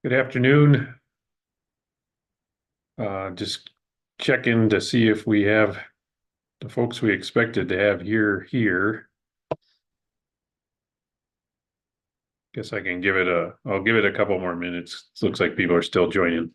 Good afternoon. Just checking to see if we have the folks we expected to have here. Guess I can I'll give it a couple more minutes. It looks like people are still joining.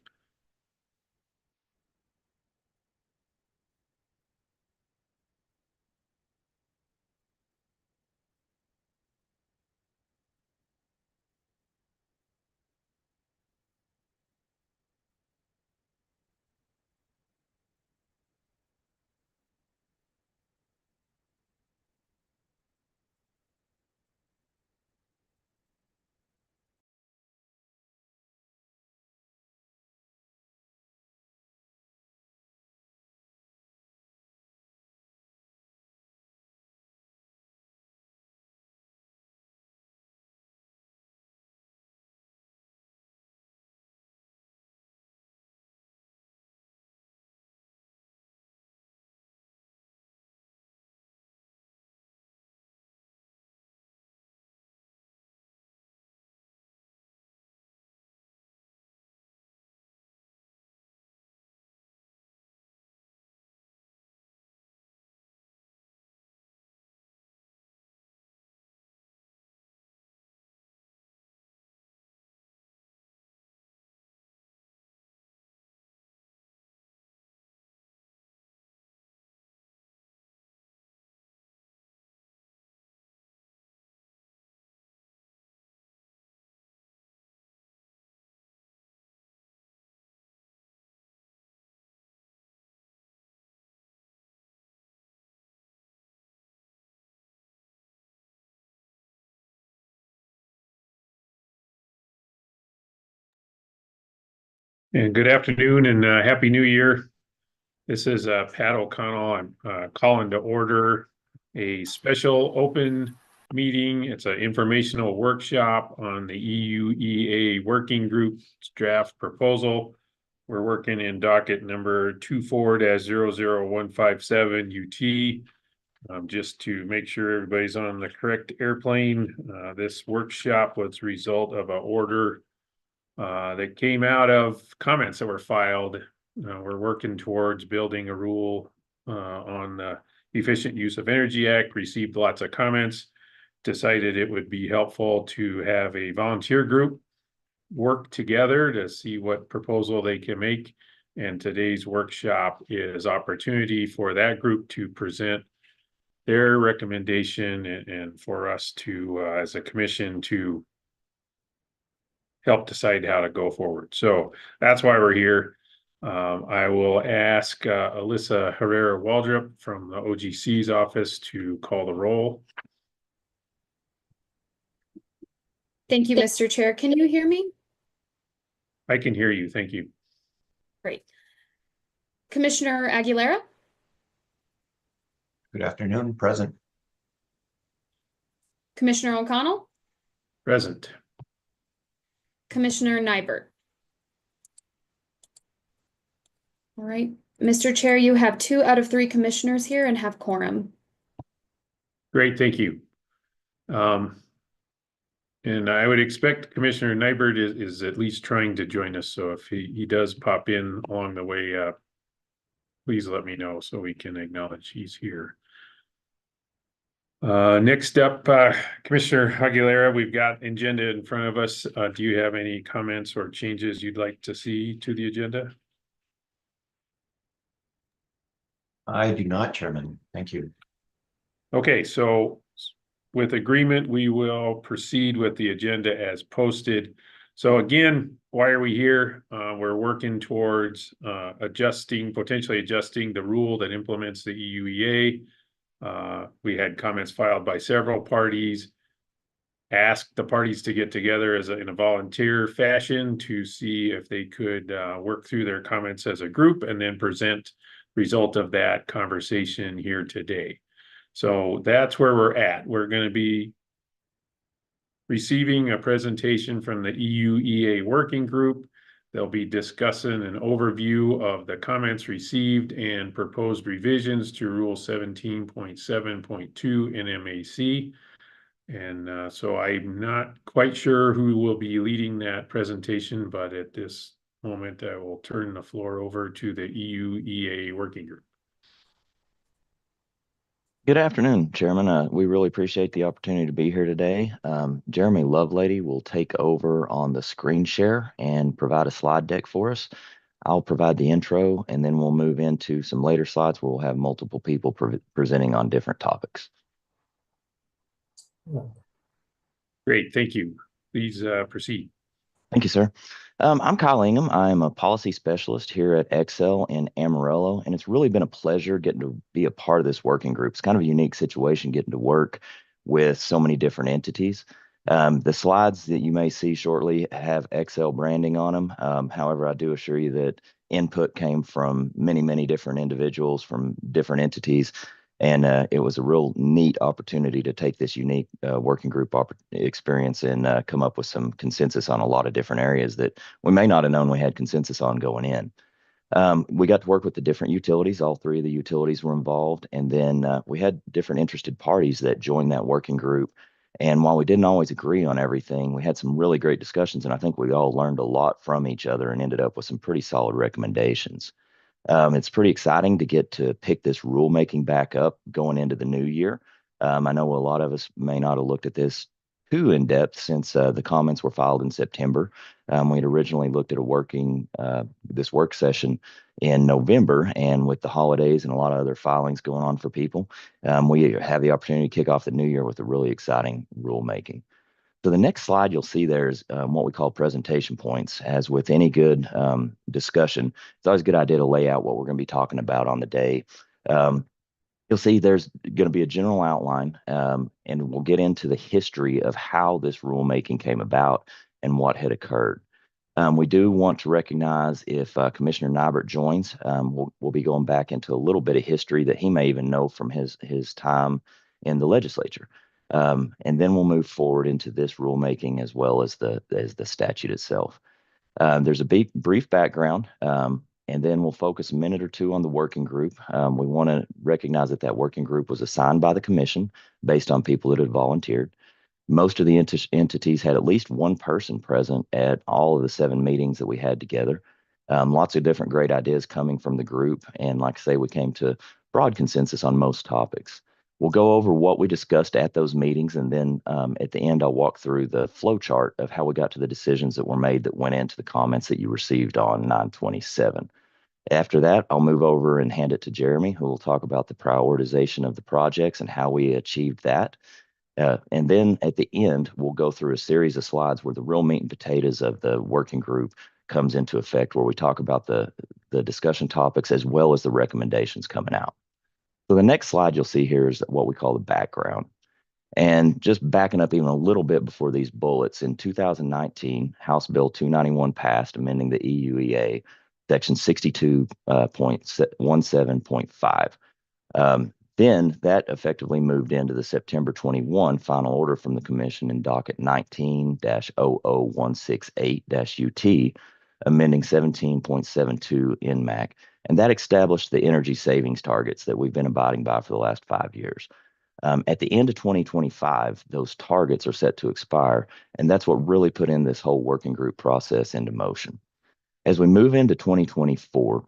And good afternoon and Happy New Year. This is Pat O'Connell. I'm calling to order a special open meeting. It's an informational workshop on the EUEA Working Group's draft proposal. We're working in docket number 24-00157 UT. Just to make sure everybody's on the correct airplane. This workshop was the result of an order that came out of comments that were filed. We're working towards building a rule on the Efficient Use of Energy Act, received lots of comments, decided it would be helpful to have a volunteer group work together to see what proposal they can make. And today's workshop is opportunity for that group to present their recommendation and for us to, as a commission, to help decide how to go forward. So that's why we're here. I will ask Alyssa Herrera-Waldrop from the OGC's office to call the roll. Thank you, Mr. Chair. Can you hear me? I can hear you. Thank you. Great. Commissioner Aguilera? Good afternoon. Present. Commissioner O'Connell? Present. Commissioner Nybert? All right. Mr. Chair, you have 2 out of 3 commissioners here and have quorum. Great. Thank you. And I would expect Commissioner Nybert is at least trying to join us. So if he does pop in along the way, please let me know so we can acknowledge he's here. Next up, Commissioner Aguilera, we've got agenda in front of us. Do you have any comments or changes you'd like to see to the agenda? I do not, Chairman. Thank you. Okay, so with agreement, we will proceed with the agenda as posted. So again, why are we here? We're working towards potentially adjusting the rule that implements the EUEA. We had comments filed by several parties, asked the parties to get together in a volunteer fashion to see if they could work through their comments as a group and then present result of that conversation here today. So that's where we're at. We're going to be receiving a presentation from the EUEA working group. They'll be discussing an overview of the comments received and proposed revisions to Rule 17.7.2 NMAC. And so I'm not quite sure who will be leading that presentation, but at this moment, I will turn the floor over to the EUEA working group. Good afternoon, Chairman. We really appreciate the opportunity to be here today. Jeremy Lovelady will take over on the screen share and provide a slide deck for us. I'll provide the intro, and then we'll move into some later slides where we'll have multiple people presenting on different topics. Great, thank you. Please proceed. Thank you, sir. I'm Kyle Ingham. I'm a policy specialist here at Excel in Amarillo, and it's really been a pleasure getting to be a part of this working group. It's kind of a unique situation getting to work with so many different entities. The slides that you may see shortly have Excel branding on them. However, I do assure you that input came from many, many different individuals from different entities. And it was a real neat opportunity to take this unique working group experience and come up with some consensus on a lot of different areas that we may not have known we had consensus on going in. We got to work with the different utilities. All three of the utilities were involved. And then we had different interested parties that joined that working group. And while we didn't always agree on everything, we had some really great discussions. And I think we all learned a lot from each other and ended up with some pretty solid recommendations. It's pretty exciting to get to pick this rulemaking back up going into the new year. I know a lot of us may not have looked at this too in depth since the comments were filed in September. We'd originally looked at this work session in November, and with the holidays and a lot of other filings going on for people, we have the opportunity to kick off the new year with a really exciting rulemaking. So the next slide you'll see there is what we call presentation points. As with any good discussion, it's always a good idea to lay out what we're going to be talking about on the day. You'll see there's going to be a general outline, and we'll get into the history of how this rulemaking came about and what had occurred. We do want to recognize if Commissioner Nybert joins, we'll be going back into a little bit of history that he may even know from his time in the legislature. And then we'll move forward into this rulemaking as well as the statute itself. There's a brief background, and then we'll focus a minute or two on the working group. We want to recognize that that working group was assigned by the commission based on people that had volunteered. Most of the entities had at least one person present at all of the 7 meetings that we had together. Lots of different great ideas coming from the group. And like I say, we came to broad consensus on most topics. We'll go over what we discussed at those meetings, and then at the end, I'll walk through the flow chart of how we got to the decisions that were made that went into the comments that you received on 9/27. After that, I'll move over and hand it to Jeremy, who will talk about the prioritization of the projects and how we achieved that. And then at the end, we'll go through a series of slides where the real meat and potatoes of the working group comes into effect, where we talk about the discussion topics as well as the recommendations coming out. So the next slide you'll see here is what we call the background. And just backing up even a little bit before these bullets, in 2019, House Bill 291 passed, amending the EUEA, Section 62.17.5. Then that effectively moved into the September 21 final order from the Commission in docket 19-00168-UT, amending 17.72 NMAC. And that established the energy savings targets that we've been abiding by for the last 5 years. At the end of 2025, those targets are set to expire, and that's what really put in this whole working group process into motion. As we move into 2024,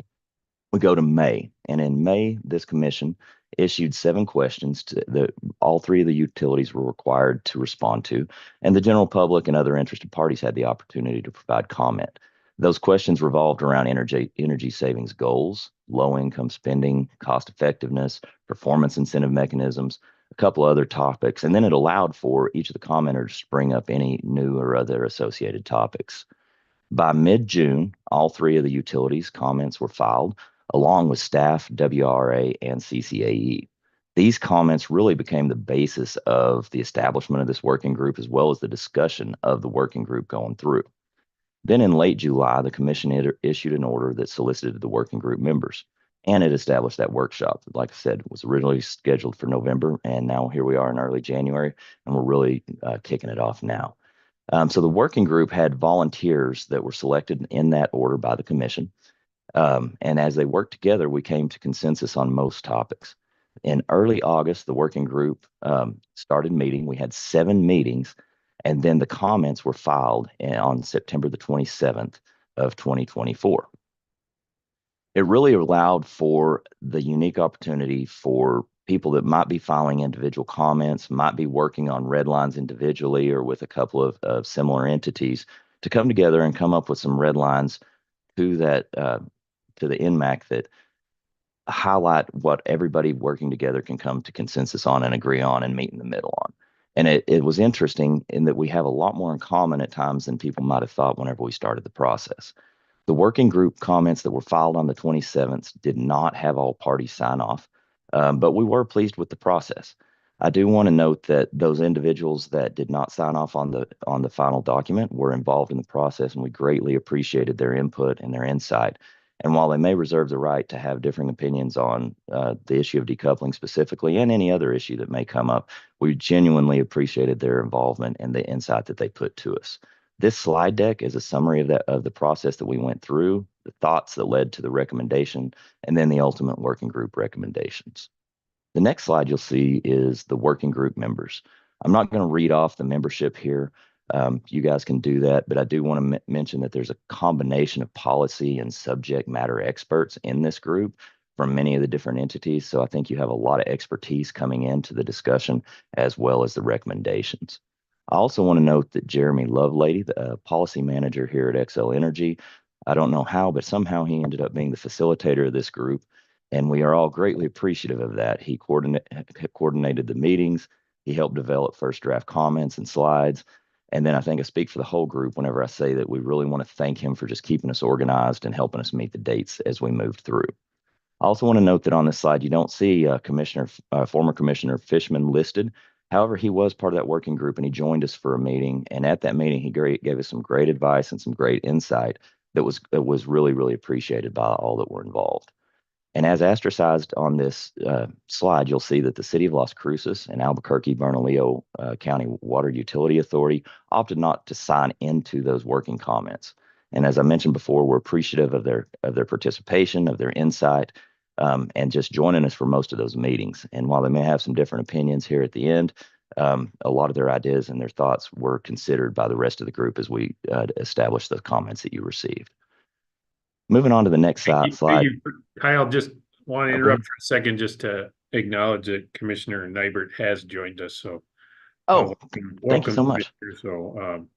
we go to May, and in May, this commission issued 7 questions that all 3 of the utilities were required to respond to, and the general public and other interested parties had the opportunity to provide comment. Those questions revolved around energy savings goals, low income spending, cost effectiveness, performance incentive mechanisms, a couple other topics, and then it allowed for each of the commenters to bring up any new or other associated topics. By mid-June, all 3 of the utilities' comments were filed, along with staff, WRA, and CCAE. These comments really became the basis of the establishment of this working group, as well as the discussion of the working group going through. Then in late July, the commission issued an order that solicited the working group members, and it established that workshop. Like I said, it was originally scheduled for November, and now here we are in early January, and we're really kicking it off now. So the working group had volunteers that were selected in that order by the commission. And as they worked together, we came to consensus on most topics. In early August, the working group started meeting. We had 7 meetings, and then the comments were filed on September the 27th of 2024. It really allowed for the unique opportunity for people that might be filing individual comments, might be working on red lines individually or with a couple of similar entities, to come together and come up with some red lines to that to the NMAC that highlight what everybody working together can come to consensus on and agree on and meet in the middle on. And it was interesting in that we have a lot more in common at times than people might have thought whenever we started the process. The working group comments that were filed on the 27th did not have all parties sign off, but we were pleased with the process. I do want to note that those individuals that did not sign off on the final document were involved in the process, and we greatly appreciated their input and their insight. And while they may reserve the right to have differing opinions on the issue of decoupling specifically and any other issue that may come up, we genuinely appreciated their involvement and the insight that they put to us. This slide deck is a summary of the process that we went through, the thoughts that led to the recommendation, and then the ultimate working group recommendations. The next slide you'll see is the working group members. I'm not going to read off the membership here. You guys can do that, but I do want to mention that there's a combination of policy and subject matter experts in this group from many of the different entities. So I think you have a lot of expertise coming into the discussion as well as the recommendations. I also want to note that Jeremy Lovelady, the policy manager here at Xcel Energy, I don't know how, but somehow he ended up being the facilitator of this group, and we are all greatly appreciative of that. He coordinated the meetings, he helped develop first draft comments and slides, and then I think I speak for the whole group whenever I say that we really want to thank him for just keeping us organized and helping us meet the dates as we moved through. I also want to note that on this slide, you don't see former Commissioner Fishman listed. However, he was part of that working group and he joined us for a meeting. And at that meeting, he gave us some great advice and some great insight that was really, really appreciated by all that were involved. And as ostracized on this slide, you'll see that the City of Las Cruces and Albuquerque-Bernalillo County Water Utility Authority opted not to sign into those working comments. And as I mentioned before, we're appreciative of their participation, of their insight, and just joining us for most of those meetings. And while they may have some different opinions here at the end, a lot of their ideas and their thoughts were considered by the rest of the group as we established the comments that you received. Moving on to the next slide. Kyle, just want to interrupt for a second just to acknowledge that Commissioner Nybert has joined us. So, welcome, thank you so much. So,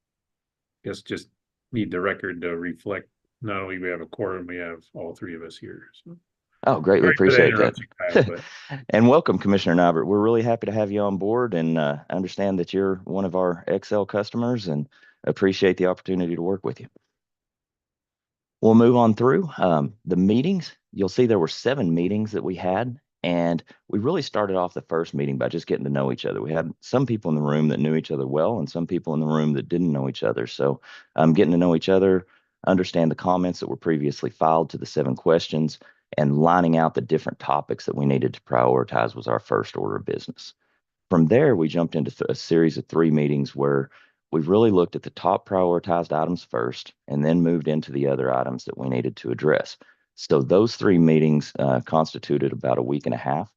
guess just need the record to reflect not only we have a quorum, we have all 3 of us here. So. Greatly appreciate that. Kyle, and welcome, Commissioner Nybert. We're really happy to have you on board, and understand that you're one of our Xcel customers and appreciate the opportunity to work with you. We'll move on through the meetings. You'll see there were 7 meetings that we had, and we really started off the first meeting by just getting to know each other. We had some people in the room that knew each other well and some people in the room that didn't know each other. So getting to know each other, understand the comments that were previously filed to the 7 questions, and lining out the different topics that we needed to prioritize was our first order of business. From there, we jumped into a series of 3 meetings where we really looked at the top prioritized items first and then moved into the other items that we needed to address. So those 3 meetings constituted about a week and a half.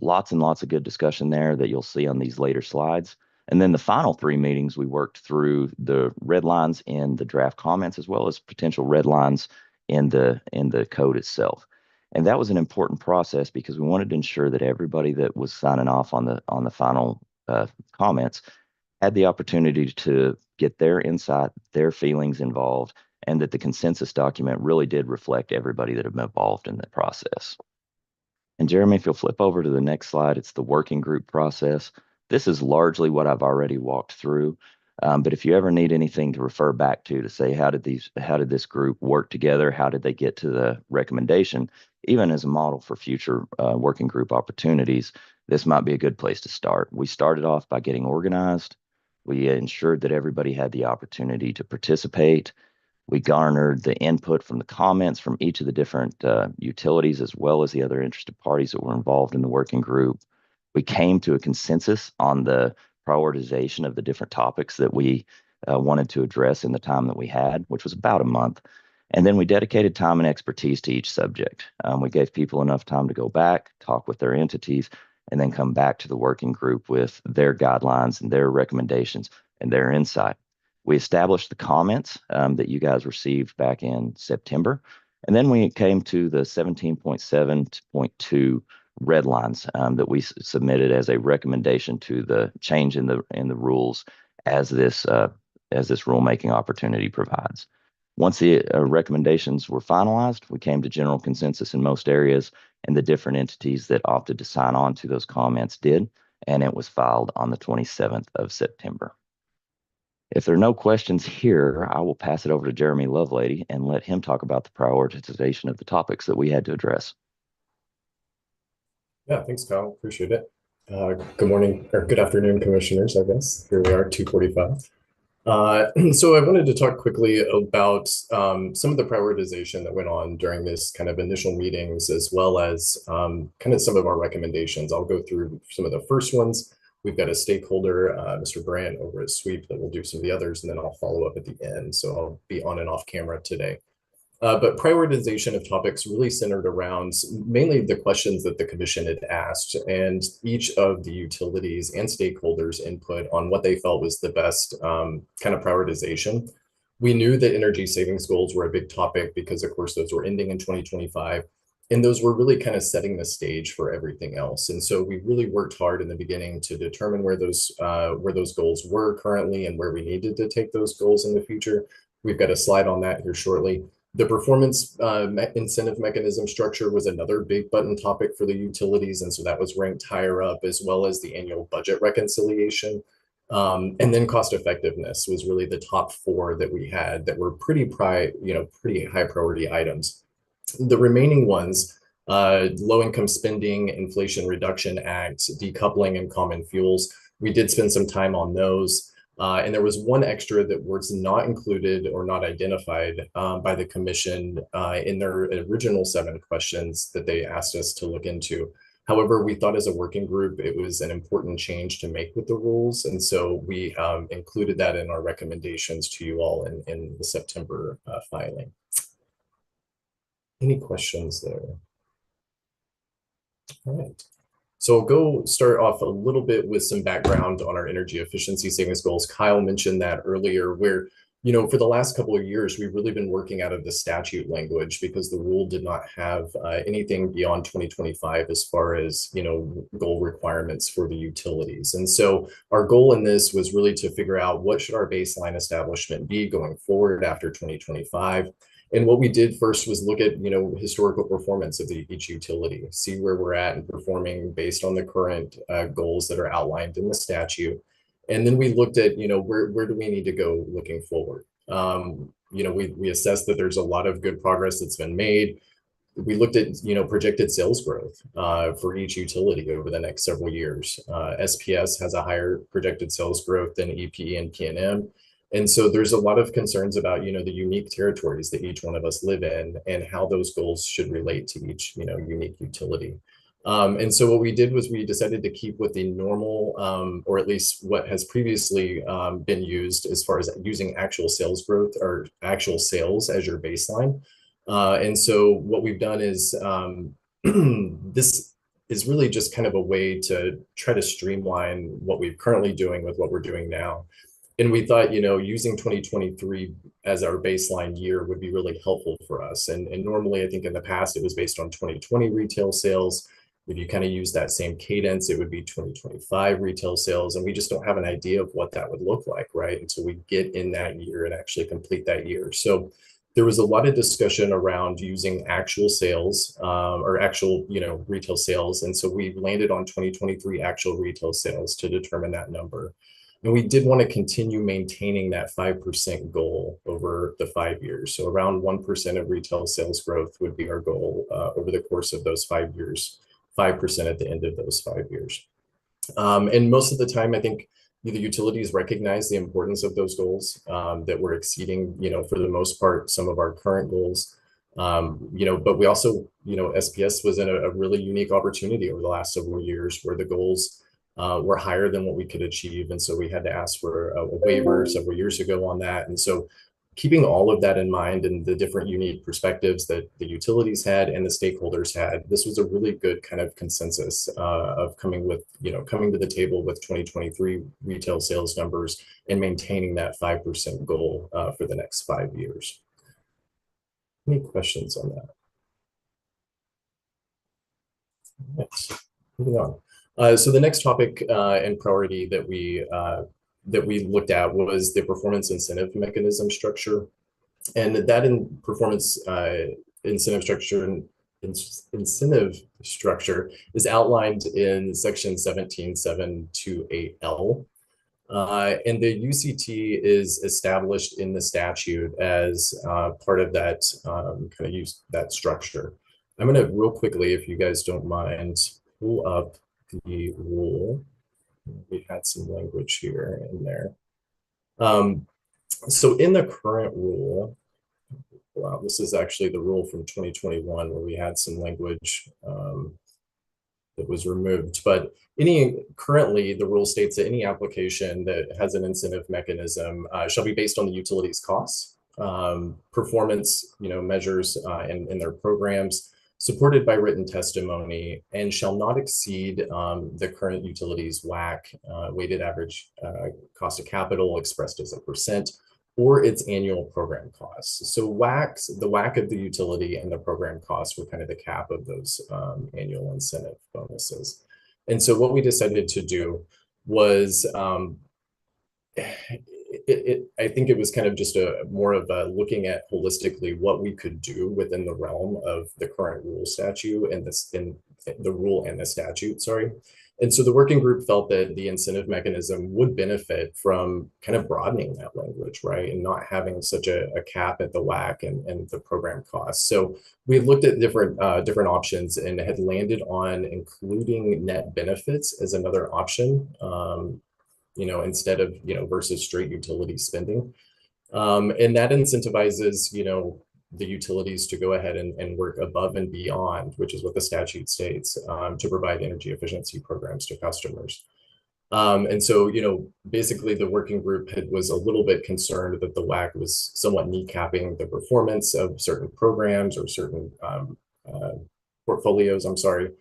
Lots and lots of good discussion there that you'll see on these later slides. And then the final 3 meetings, we worked through the red lines in the draft comments as well as potential red lines in the code itself. And that was an important process because we wanted to ensure that everybody that was signing off on the final comments had the opportunity to get their insight, their feelings involved, and that the consensus document really did reflect everybody that had been involved in the process. And Jeremy, if you'll flip over to the next slide, it's the working group process. This is largely what I've already walked through. But if you ever need anything to refer back to say, how did this group work together? How did they get to the recommendation? Even as a model for future working group opportunities, this might be a good place to start. We started off by getting organized. We ensured that everybody had the opportunity to participate. We garnered the input from the comments from each of the different utilities as well as the other interested parties that were involved in the working group. We came to a consensus on the prioritization of the different topics that we wanted to address in the time that we had, which was about a month. And then we dedicated time and expertise to each subject. We gave people enough time to go back, talk with their entities, and then come back to the working group with their guidelines and their recommendations and their insight. We established the comments that you guys received back in September. And then we came to the 17.7.2 red lines that we submitted as a recommendation to the change in the rules as this rulemaking opportunity provides. Once the recommendations were finalized, we came to general consensus in most areas, and the different entities that opted to sign on to those comments did, and it was filed on the 27th of September. If there are no questions here, I will pass it over to Jeremy Lovelady and let him talk about the prioritization of the topics that we had to address. Yeah, thanks, Kyle. Appreciate it. Good morning or good afternoon, commissioners, I guess. Here we are, 2:45. So I wanted to talk quickly about some of the prioritization that went on during this kind of initial meetings, as well as kind of some of our recommendations. I'll go through some of the first ones. We've got a stakeholder, Mr. Brandt over at Sweep, that will do some of the others, and then I'll follow up at the end. So I'll be on and off camera today. But prioritization of topics really centered around mainly the questions that the commission had asked, and each of the utilities and stakeholders input on what they felt was the best kind of prioritization. We knew that energy savings goals were a big topic because, of course, those were ending in 2025. And those were really kind of setting the stage for everything else. And so we really worked hard in the beginning to determine where those goals were currently and where we needed to take those goals in the future. We've got a slide on that here shortly. The performance incentive mechanism structure was another big button topic for the utilities. And so that was ranked higher up, as well as the annual budget reconciliation. And then cost effectiveness was really the top four that we had that were pretty high priority items. The remaining ones, low income spending, Inflation Reduction Act, decoupling, and common fuels, we did spend some time on those. And there was one extra that was not included or not identified by the commission in their original 7 questions that they asked us to look into. However, we thought as a working group, it was an important change to make with the rules. And so we included that in our recommendations to you all in the September filing. Any questions there? All right. So I'll go start off a little bit with some background on our energy efficiency savings goals. Kyle mentioned that earlier, where, for the last couple of years, we've really been working out of the statute language because the rule did not have anything beyond 2025 as far as, goal requirements for the utilities. And so our goal in this was really to figure out what should our baseline establishment be going forward after 2025. And what we did first was look at, historical performance of each utility, see where we're at in performing based on the current goals that are outlined in the statute. And then we looked at, where do we need to go looking forward? We assessed that there's a lot of good progress that's been made. We looked at, projected sales growth for each utility over the next several years. SPS has a higher projected sales growth than EPE and PNM. And so there's a lot of concerns about, the unique territories that each one of us live in and how those goals should relate to each, unique utility. And so what we did was we decided to keep with the normal, or at least what has previously been used as far as using actual sales growth or actual sales as your baseline. And so what we've done is this is really just kind of a way to try to streamline what we're currently doing with what we're doing now. And we thought, using 2023 as our baseline year would be really helpful for us. And normally, I think in the past, it was based on 2020 retail sales. If you kind of use that same cadence, it would be 2025 retail sales. And we just don't have an idea of what that would look like, right? Until we get in that year and actually complete that year. So there was a lot of discussion around using actual sales or actual, retail sales. And so we landed on 2023 actual retail sales to determine that number. And we did want to continue maintaining that 5% goal over the 5 years. So around 1% of retail sales growth would be our goal over the course of those 5 years, 5% at the end of those 5 years. And most of the time, I think the utilities recognize the importance of those goals that we're exceeding, for the most part, some of our current goals. But we also, SPS was in a really unique opportunity over the last several years where the goals were higher than what we could achieve. And so we had to ask for a waiver several years ago on that. And so keeping all of that in mind and the different unique perspectives that the utilities had and the stakeholders had, this was a really good kind of consensus of coming to the table with 2023 retail sales numbers and maintaining that 5% goal for the next 5 years. Any questions on that? Next, moving on. So the next topic and priority that we looked at was the performance incentive mechanism structure, and that performance incentive structure is outlined in section 17.728L. And the UCT is established in the statute as part of that that structure. I'm going to real quickly, if you guys don't mind, pull up the rule. We had some language here and there. So in the current rule, wow, this is actually the rule from 2021 where we had some language that was removed. But currently the rule states that any application that has an incentive mechanism shall be based on the utilities costs, performance, measures in their programs, supported by written testimony, and shall not exceed the current utilities WACC, weighted average cost of capital expressed as a percent, or its annual program costs. So the WACC of the utility and the program costs were kind of the cap of those annual incentive bonuses. And so what we decided to do was, I think it was kind of just more of a looking at holistically what we could do within the realm of the current rule statute and the rule and the statute, sorry. And so the working group felt that the incentive mechanism would benefit from kind of broadening that language, right? And not having such a cap at the WACC and the program costs. So we looked at different options and had landed on including net benefits as another option, instead of, versus straight utility spending. And that incentivizes, the utilities to go ahead and work above and beyond, which is what the statute states, to provide energy efficiency programs to customers. And so, basically the working group was a little bit concerned that the WACC was somewhat kneecapping the performance of certain programs or certain portfolios, I'm sorry.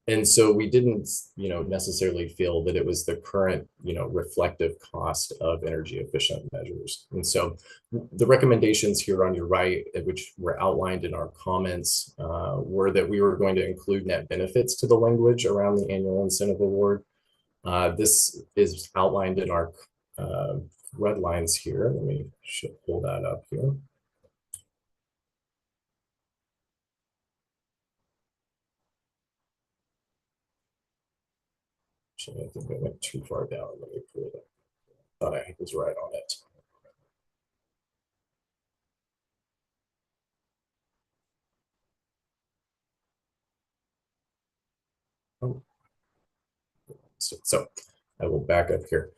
And so we didn't, necessarily feel that it was the current, reflective cost of energy efficient measures. And so the recommendations here on your right, which were outlined in our comments, were that we were going to include net benefits to the language around the annual incentive award. This is outlined in our red lines here. Let me pull that up here. I think I went too far down. Let me pull it up. Thought I was right on it. Oh. So I will back up here.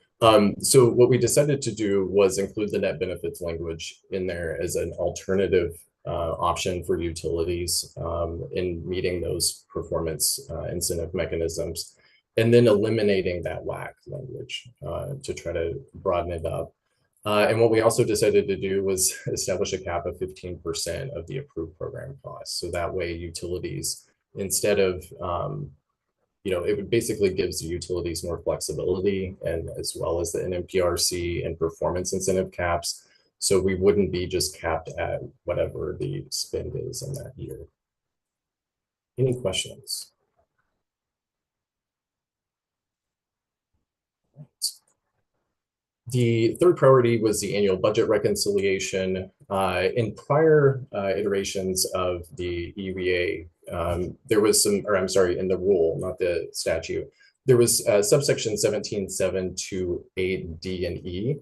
So what we decided to do was include the net benefits language in there as an alternative option for utilities in meeting those performance incentive mechanisms, and then eliminating that WACC language to try to broaden it up. And what we also decided to do was establish a cap of 15% of the approved program costs. So that way utilities, instead of, it basically gives the utilities more flexibility, and as well as the NMPRC and performance incentive caps. So we wouldn't be just capped at whatever the spend is in that year. Any questions? The third priority was the annual budget reconciliation. In prior iterations of the EVA, there was some, or I'm sorry, in the rule, not the statute, there was subsection 17.728D and E,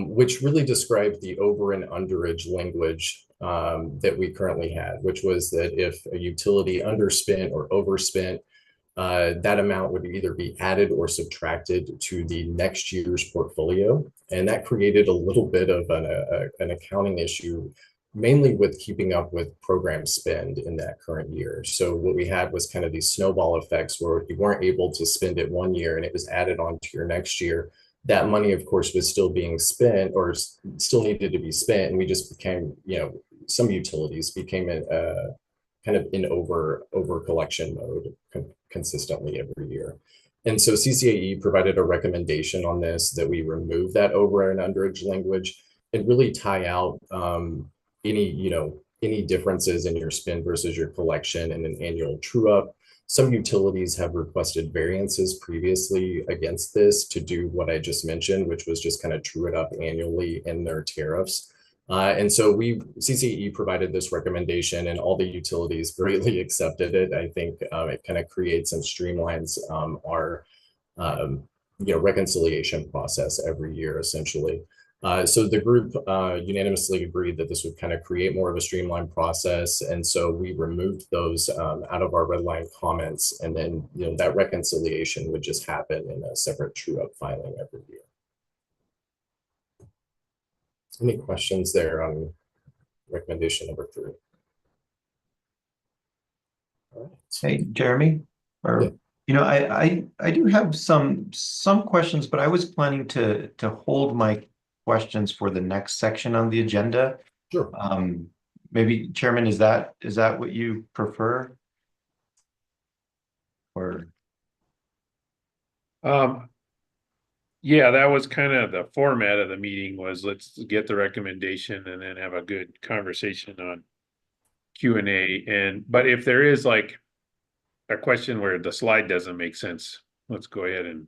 which really described the over and underage language that we currently had, which was that if a utility underspent or overspent, that amount would either be added or subtracted to the next year's portfolio. And that created a little bit of an accounting issue, mainly with keeping up with program spend in that current year. So what we had was kind of these snowball effects where you weren't able to spend it one year and it was added on to your next year. That money, of course, was still being spent or still needed to be spent. And we just became, some utilities became a kind of in over collection mode consistently every year. And so CCAE provided a recommendation on this that we remove that over and underage language and really tie out any differences in your spend versus your collection and an annual true up. Some utilities have requested variances previously against this to do what I just mentioned, which was just kind of true it up annually in their tariffs. And so CCE provided this recommendation and all the utilities greatly accepted it. I think it kind of creates and streamlines our reconciliation process every year, essentially. So the group unanimously agreed that this would kind of create more of a streamlined process. And so we removed those out of our red line comments. And then, that reconciliation would just happen in a separate true up filing every year. Any questions there on recommendation number 3? All right. Hey, Jeremy, or Yeah. I do have some questions, but I was planning to hold my questions for the next section on the agenda. Sure. Maybe Chairman, is that what you prefer? Or Yeah, that was kind of the format of the meeting, was let's get the recommendation and then have a good conversation on Q&A. But if there is like a question where the slide doesn't make sense, let's go ahead and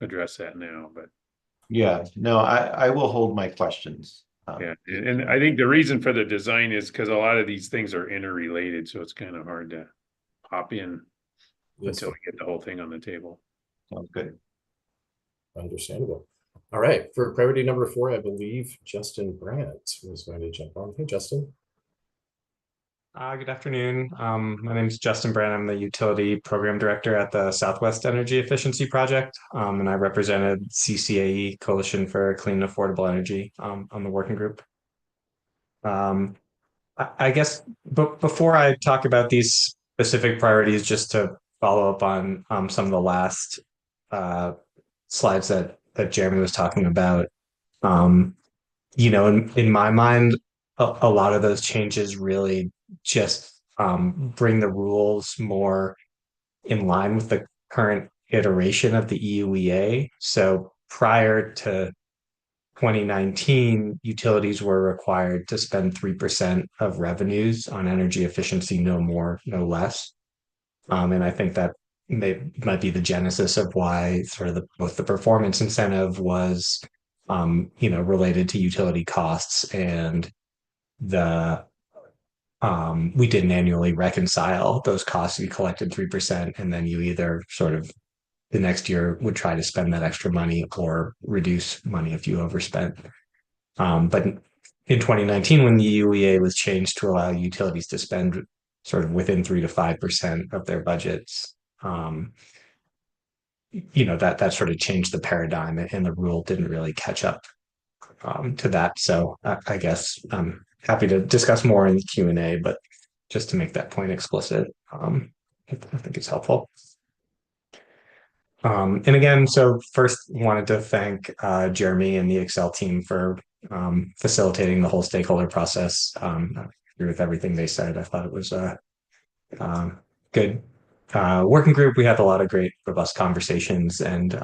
address that now. But yeah, no, I will hold my questions. yeah, and I think the reason for the design is because a lot of these things are interrelated, so it's kind of hard to hop in until we get the whole thing on the table. Sounds good. Understandable. All right, for priority number 4, I believe Justin Brandt was going to jump on. Hey, Justin. Good afternoon. My name is Justin Brandt. I'm the Utility Program Director at the Southwest Energy Efficiency Project, and I represented CCAE, Coalition for Clean and Affordable Energy, on the working group. I guess before I talk about these specific priorities, just to follow up on some of the last slides that Jeremy was talking about, in my mind, a lot of those changes really just bring the rules more in line with the current iteration of the EUEA. So prior to 2019, utilities were required to spend 3% of revenues on energy efficiency, no more, no less. And I think that might be the genesis of why sort of both the performance incentive was related to utility costs, and we didn't annually reconcile those costs. We collected 3%, and then you either sort of the next year would try to spend that extra money or reduce money if you overspent. But in 2019, when the UEA was changed to allow utilities to spend sort of within 3 to 5% of their budgets, that sort of changed the paradigm, and the rule didn't really catch up to that. So I guess I'm happy to discuss more in the Q&A, but just to make that point explicit, I think it's helpful. And again, so first wanted to thank Jeremy and the Excel team for facilitating the whole stakeholder process. I agree with everything they said. I thought it was a good working group. We had a lot of great, robust conversations, and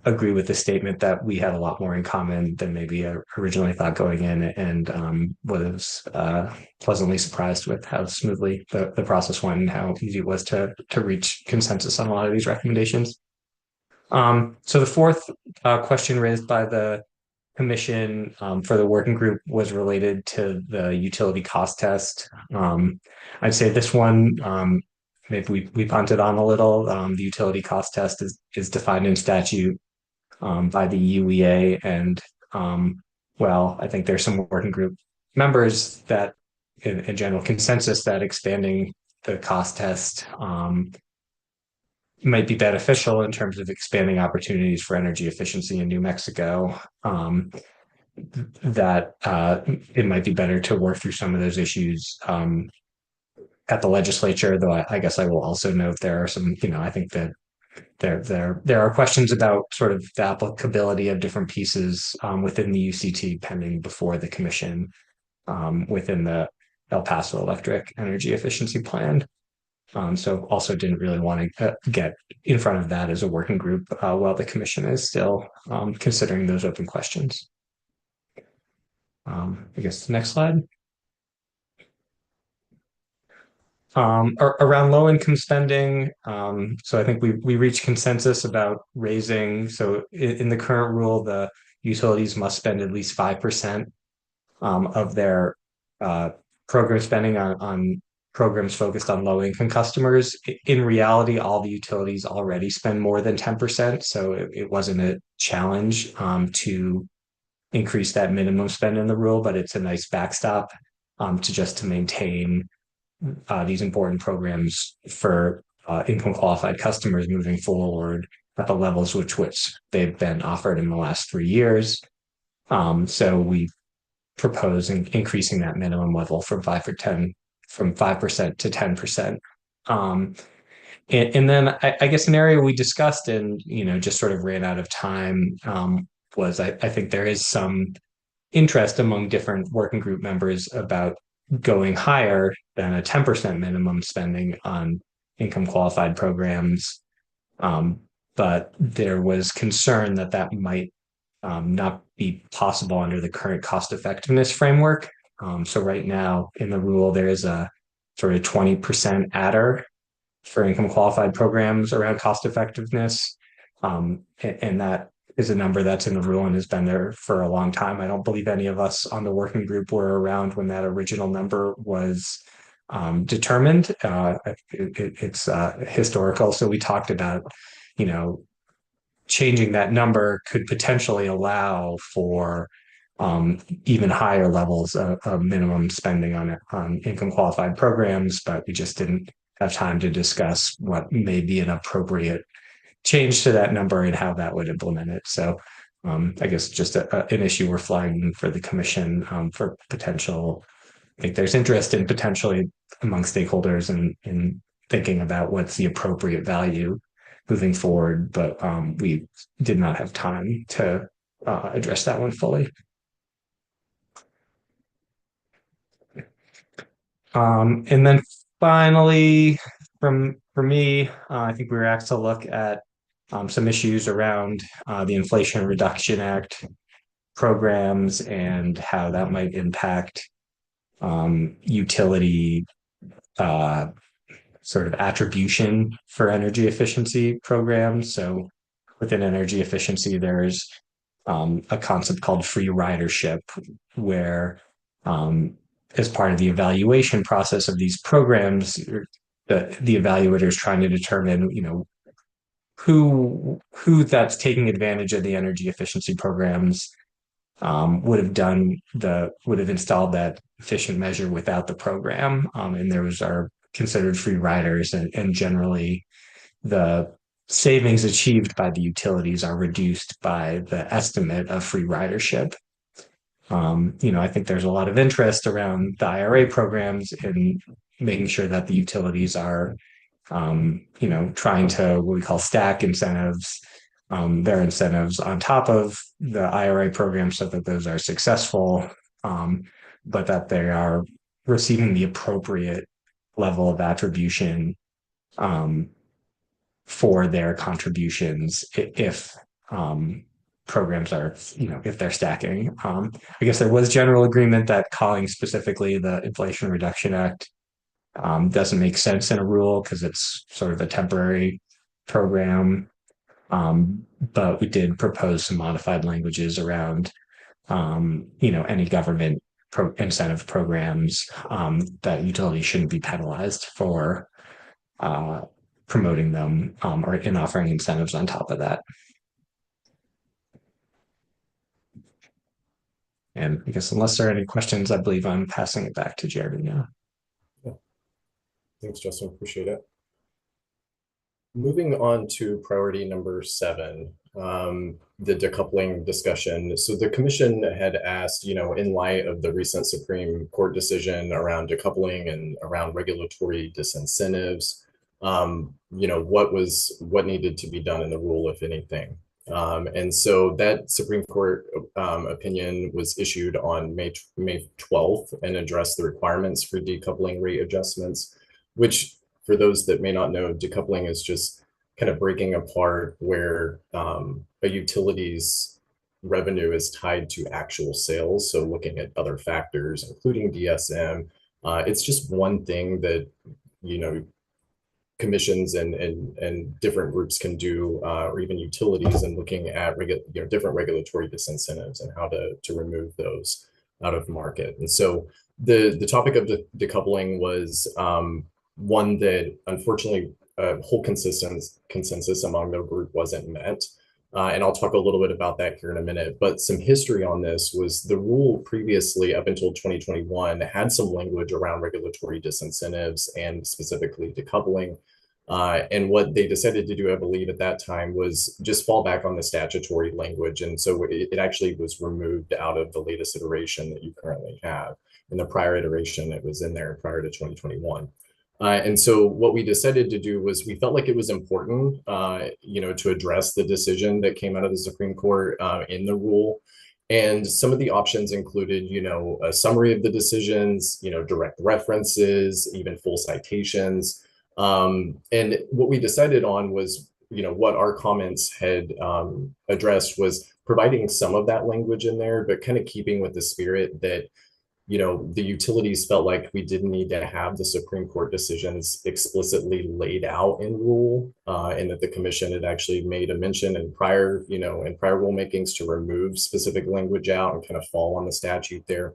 agree with the statement that we had a lot more in common than maybe I originally thought going in, and was pleasantly surprised with how smoothly the process went and how easy it was to reach consensus on a lot of these recommendations. So the fourth question raised by the commission for the working group was related to the utility cost test. I'd say this one, maybe we punted on a little. The utility cost test is defined in statute by the UEA, and I think there's some working group members that in general consensus that expanding the cost test might be beneficial in terms of expanding opportunities for energy efficiency in New Mexico. That it might be better to work through some of those issues at the legislature, though I guess I will also note there are some, I think that there are questions about sort of the applicability of different pieces within the UCT pending before the commission within the El Paso Electric Energy Efficiency Plan. So also didn't really want to get in front of that as a working group while the commission is still considering those open questions. I guess the next slide. Around low income spending, so I think we reached consensus about raising. So in the current rule, the utilities must spend at least 5% of their program spending on programs focused on low income customers. In reality, all the utilities already spend more than 10%, so it wasn't a challenge to increase that minimum spend in the rule, but it's a nice backstop to maintain these important programs for income qualified customers moving forward at the levels which they've been offered in the last 3 years. So we propose increasing that minimum level from 5% to 10%. And then I guess an area we discussed and just sort of ran out of time was I think there is some interest among different working group members about going higher than a 10% minimum spending on income qualified programs. But there was concern that might not be possible under the current cost effectiveness framework. So right now in the rule, there is a sort of 20% adder for income qualified programs around cost effectiveness. And that is a number that's in the rule and has been there for a long time. I don't believe any of us on the working group were around when that original number was determined. It's historical. So we talked about, changing that number could potentially allow for even higher levels of minimum spending on income qualified programs, but we just didn't have time to discuss what may be an appropriate change to that number and how that would implement it. So I guess just an issue we're flagging for the commission for potential. I think there's interest in potentially among stakeholders in thinking about what's the appropriate value moving forward, but we did not have time to address that one fully. And then finally, for me, I think we were asked to look at some issues around the Inflation Reduction Act programs and how that might impact utility sort of attribution for energy efficiency programs. So within energy efficiency, there's a concept called free ridership, where as part of the evaluation process of these programs, the evaluator is trying to determine, who that's taking advantage of the energy efficiency programs would have installed that efficient measure without the program, and those are considered free riders, and generally the savings achieved by the utilities are reduced by the estimate of free ridership. I think there's a lot of interest around the IRA programs in making sure that the utilities are, trying to what we call stack incentives, their incentives on top of the IRA program so that those are successful, but that they are receiving the appropriate level of attribution for their contributions if programs are, if they're stacking. I guess there was general agreement that calling specifically the Inflation Reduction Act doesn't make sense in a rule because it's sort of a temporary program. But we did propose some modified languages around, any government incentive programs that utilities shouldn't be penalized for promoting them or in offering incentives on top of that. And I guess unless there are any questions, I believe I'm passing it back to Jeremy now. Yeah. Thanks, Justin. Appreciate it. Moving on to priority number 7, the decoupling discussion. So the commission had asked, in light of the recent Supreme Court decision around decoupling and around regulatory disincentives, what needed to be done in the rule, if anything. And so that Supreme Court opinion was issued on May 12th and addressed the requirements for decoupling rate adjustments, which for those that may not know, decoupling is just kind of breaking apart where a utility's revenue is tied to actual sales. So looking at other factors, including DSM, it's just one thing that, commissions and different groups can do, or even utilities, and looking at different regulatory disincentives and how to remove those out of market. And so the topic of decoupling was one that unfortunately whole consensus among the group wasn't met. And I'll talk a little bit about that here in a minute. But some history on this was the rule previously, up until 2021, had some language around regulatory disincentives and specifically decoupling. And what they decided to do, I believe, at that time was just fall back on the statutory language. And so it actually was removed out of the latest iteration that you currently have. In the prior iteration, it was in there prior to 2021. And so what we decided to do was we felt like it was important, to address the decision that came out of the Supreme Court in the rule. And some of the options included, a summary of the decisions, direct references, even full citations. And what we decided on was, what our comments had addressed was providing some of that language in there, but kind of keeping with the spirit that the utilities felt like we didn't need to have the Supreme Court decisions explicitly laid out in rule, and that the commission had actually made a mention in prior rulemakings to remove specific language out and kind of fall on the statute there.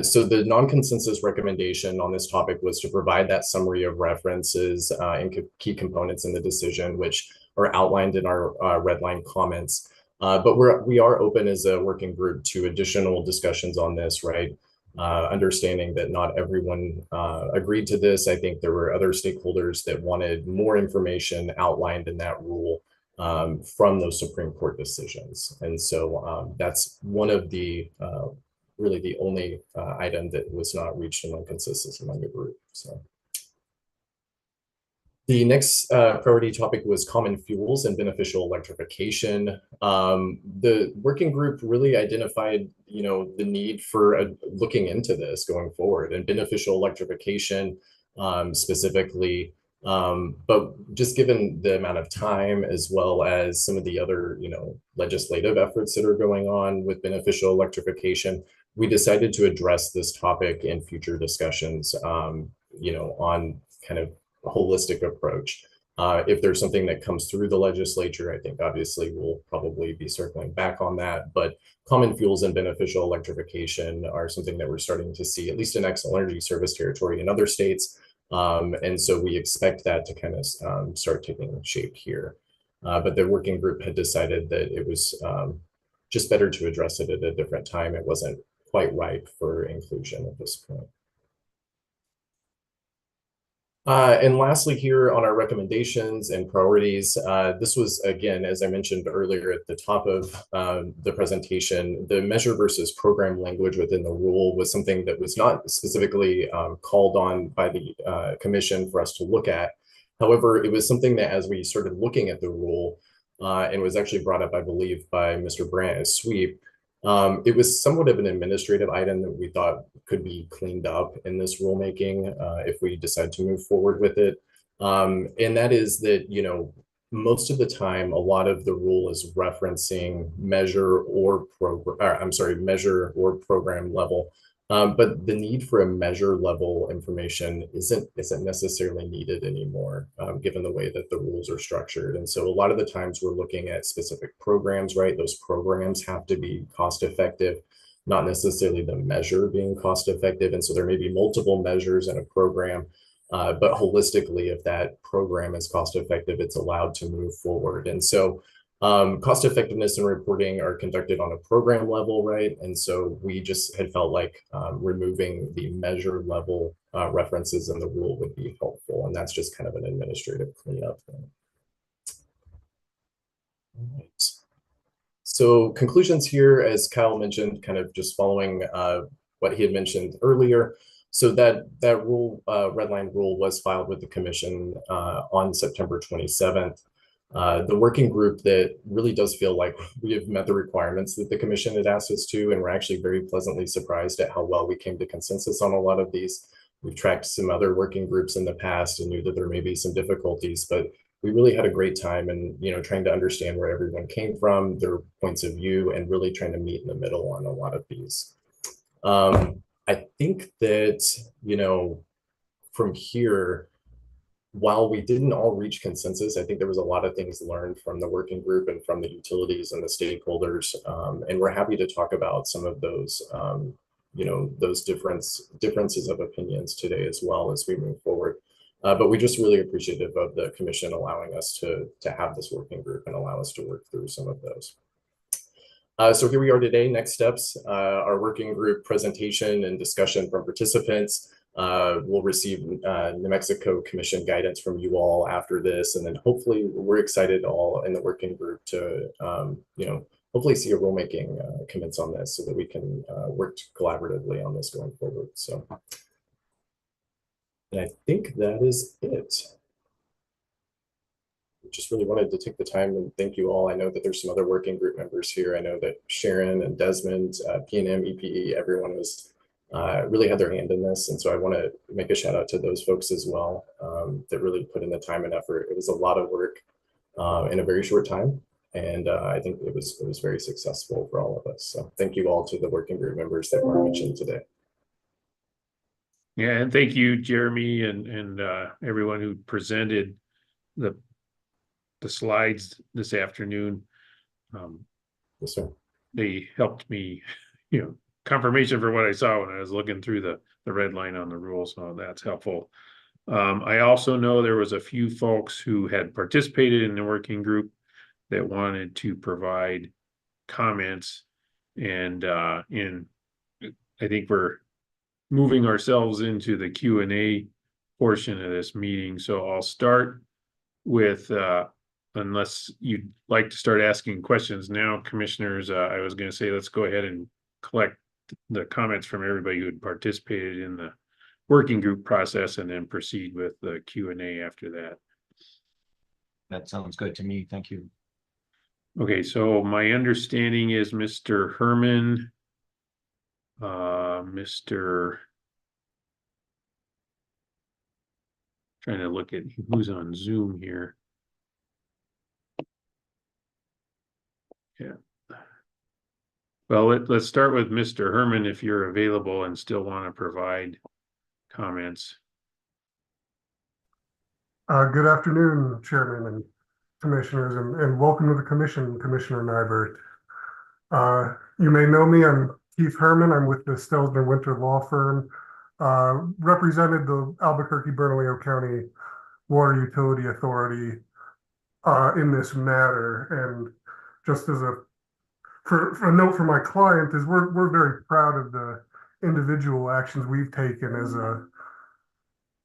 So the non-consensus recommendation on this topic was to provide that summary of references and key components in the decision, which are outlined in our red line comments. But we are open as a working group to additional discussions on this, right? Understanding that not everyone agreed to this. I think there were other stakeholders that wanted more information outlined in that rule from those Supreme Court decisions. And so that's one of the really the only item that was not reached among consensus among the group. So the next priority topic was common fuels and beneficial electrification. The working group really identified, the need for looking into this going forward, and beneficial electrification specifically. But just given the amount of time, as well as some of the other, legislative efforts that are going on with beneficial electrification, we decided to address this topic in future discussions, on kind of a holistic approach. If there's something that comes through the legislature, I think obviously we'll probably be circling back on that, but common fuels and beneficial electrification are something that we're starting to see, at least in Xcel Energy service territory in other states. And so we expect that to kind of start taking shape here. But the working group had decided that it was just better to address it at a different time. It wasn't quite ripe for inclusion at this point. And lastly, here on our recommendations and priorities, this was, again, as I mentioned earlier at the top of the presentation, the measure versus program language within the rule was something that was not specifically called on by the commission for us to look at. However, it was something that as we started looking at the rule, and was actually brought up, I believe, by Mr. Brandt as sweep, it was somewhat of an administrative item that we thought could be cleaned up in this rulemaking if we decide to move forward with it. And that is that, most of the time, a lot of the rule is referencing measure or program level. But the need for a measure level information isn't necessarily needed anymore, given the way that the rules are structured. And so a lot of the times we're looking at specific programs, right? Those programs have to be cost effective, not necessarily the measure being cost effective. And so there may be multiple measures in a program, but holistically, if that program is cost effective, it's allowed to move forward. And so cost effectiveness and reporting are conducted on a program level, right? And so we just had felt like removing the measure level references in the rule would be helpful. And that's just kind of an administrative cleanup thing. All right. So conclusions here, as Kyle mentioned, kind of just following what he had mentioned earlier. So that rule, red line rule, was filed with the commission on September 27th. The working group that really does feel like we have met the requirements that the commission had asked us to, and we're actually very pleasantly surprised at how well we came to consensus on a lot of these. We've tracked some other working groups in the past and knew that there may be some difficulties, but we really had a great time and, trying to understand where everyone came from, their points of view, and really trying to meet in the middle on a lot of these. I think that, from here, while we didn't all reach consensus, I think there was a lot of things learned from the working group and from the utilities and the stakeholders. And we're happy to talk about some of those, those differences of opinions today as well as we move forward. But we're just really appreciative of the commission allowing us to have this working group and allow us to work through some of those. So here we are today. Next steps, our working group presentation and discussion from participants. We'll receive New Mexico Commission guidance from you all after this, and then hopefully we're excited all in the working group to hopefully see a rulemaking commence on this so that we can work collaboratively on this going forward. So, and I think that is it. Just really wanted to take the time and thank you all. I know that there's some other working group members here. I know that Sharon and Desmond, PNM, EPE, everyone was really had their hand in this. And so I want to make a shout out to those folks as well that really put in the time and effort. It was a lot of work in a very short time. And I think it was very successful for all of us. So thank you all to the working group members that were mentioned today. Yeah, and thank you, Jeremy, and everyone who presented the slides this afternoon. Yes, sir. They helped me, confirmation for what I saw when I was looking through the red line on the rules, so that's helpful. I also know there was a few folks who had participated in the working group that wanted to provide comments, and I think we're moving ourselves into the Q&A portion of this meeting. So I'll start with unless you'd like to start asking questions now, commissioners, I was going to say, let's go ahead and collect the comments from everybody who had participated in the working group process and then proceed with the Q&A after that. That sounds good to me. Thank you. Okay, so my understanding is Mr. Herman, trying to look at who's on Zoom here. Yeah. Well, let's start with Mr. Herman if you're available and still want to provide comments. Good afternoon, Chairman and Commissioners, and welcome to the Commission, Commissioner Nybert. You may know me, I'm Keith Herman. I'm with the Stelzner Winter Law Firm, represented the Albuquerque-Bernalillo County Water Utility Authority in this matter. And just as a note for my client is we're very proud of the individual actions we've taken as a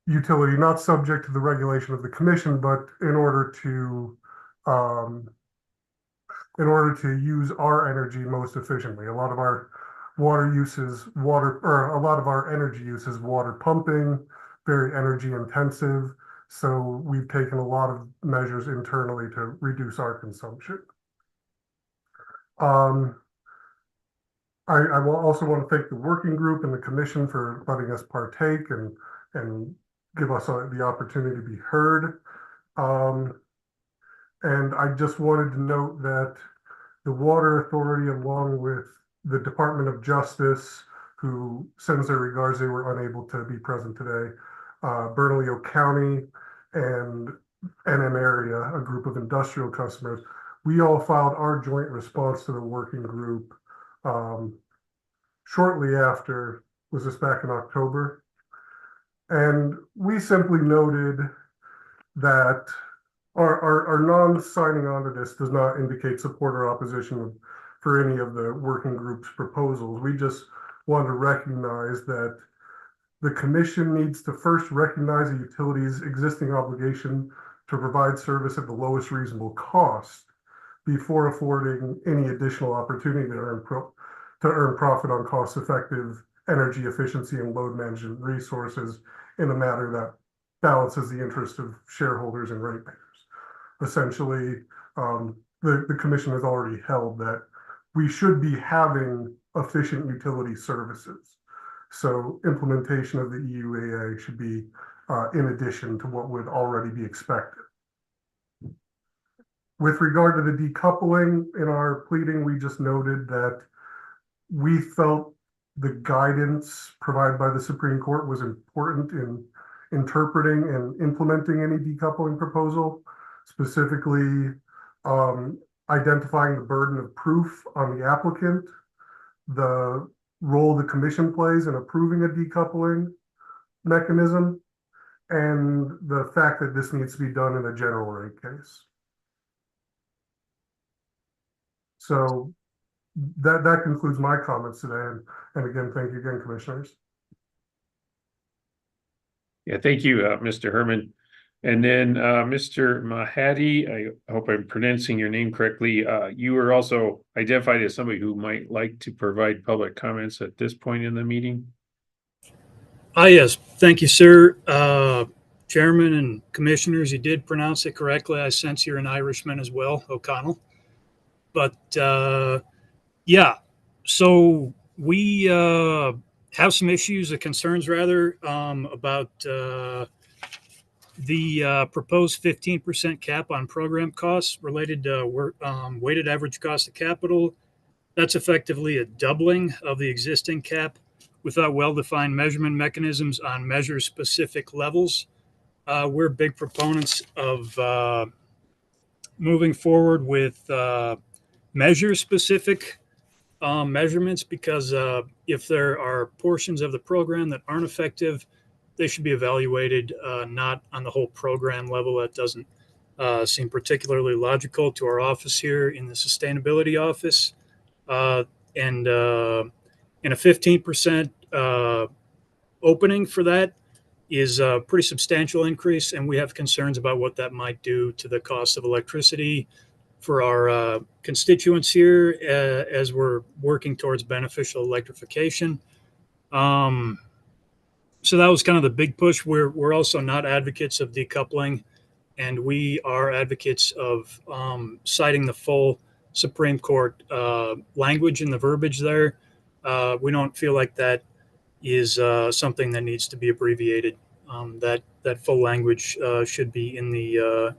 utility, not subject to the regulation of the commission, but in order to use our energy most efficiently. A lot of our water use is a lot of our energy use is water pumping, very energy intensive. So we've taken a lot of measures internally to reduce our consumption. I will also want to thank the working group and the commission for letting us partake and give us the opportunity to be heard. And I just wanted to note that the Water Authority, along with the Department of Justice, who sends their regards, they were unable to be present today, Bernalillo County and NM area, a group of industrial customers, we all filed our joint response to the working group shortly after, was this back in October? And we simply noted that our non-signing on to this does not indicate support or opposition for any of the working group's proposals. We just want to recognize that the commission needs to first recognize a utility's existing obligation to provide service at the lowest reasonable cost before affording any additional opportunity to earn profit on cost-effective energy efficiency and load management resources in a manner that balances the interest of shareholders and ratepayers. Essentially, the commission has already held that we should be having efficient utility services. So implementation of the EUAA should be in addition to what would already be expected. With regard to the decoupling, in our pleading, we just noted that we felt the guidance provided by the Supreme Court was important in interpreting and implementing any decoupling proposal, specifically identifying the burden of proof on the applicant, the role the commission plays in approving a decoupling mechanism, and the fact that this needs to be done in a general rate case. So that concludes my comments today. And again, thank you again, commissioners. Yeah, thank you, Mr. Herman. And then Mr. Mahadi, I hope I'm pronouncing your name correctly. You were also identified as somebody who might like to provide public comments at this point in the meeting. Yes, thank you, sir. Chairman and commissioners, you did pronounce it correctly. I sense you're an Irishman as well, O'Connell. But yeah, so we have some issues or concerns rather about the proposed 15% cap on program costs related to weighted average cost of capital. That's effectively a doubling of the existing cap without well-defined measurement mechanisms on measure-specific levels. We're big proponents of moving forward with measure-specific measurements because if there are portions of the program that aren't effective, they should be evaluated not on the whole program level. That doesn't seem particularly logical to our office here in the sustainability office. And a 15% opening for that is a pretty substantial increase, and we have concerns about what that might do to the cost of electricity for our constituents here as we're working towards beneficial electrification. So that was kind of the big push. We're also not advocates of decoupling, and we are advocates of citing the full Supreme Court language and the verbiage there. We don't feel like that is something that needs to be abbreviated. That full language should be in the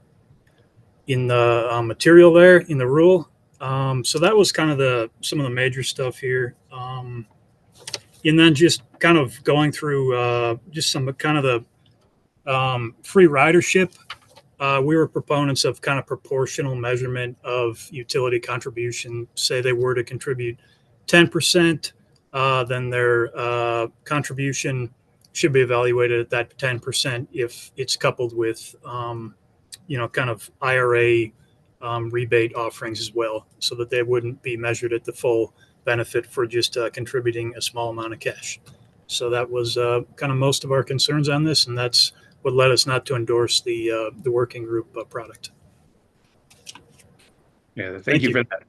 material there in the rule. So that was kind of some of the major stuff here. And then just kind of going through just some kind of the free ridership. We were proponents of kind of proportional measurement of utility contribution. Say they were to contribute 10%, then their contribution should be evaluated at that 10% if it's coupled with, kind of IRA rebate offerings as well, so that they wouldn't be measured at the full benefit for just contributing a small amount of cash. So that was kind of most of our concerns on this, and that's what led us not to endorse the working group product. Yeah, thank you for that.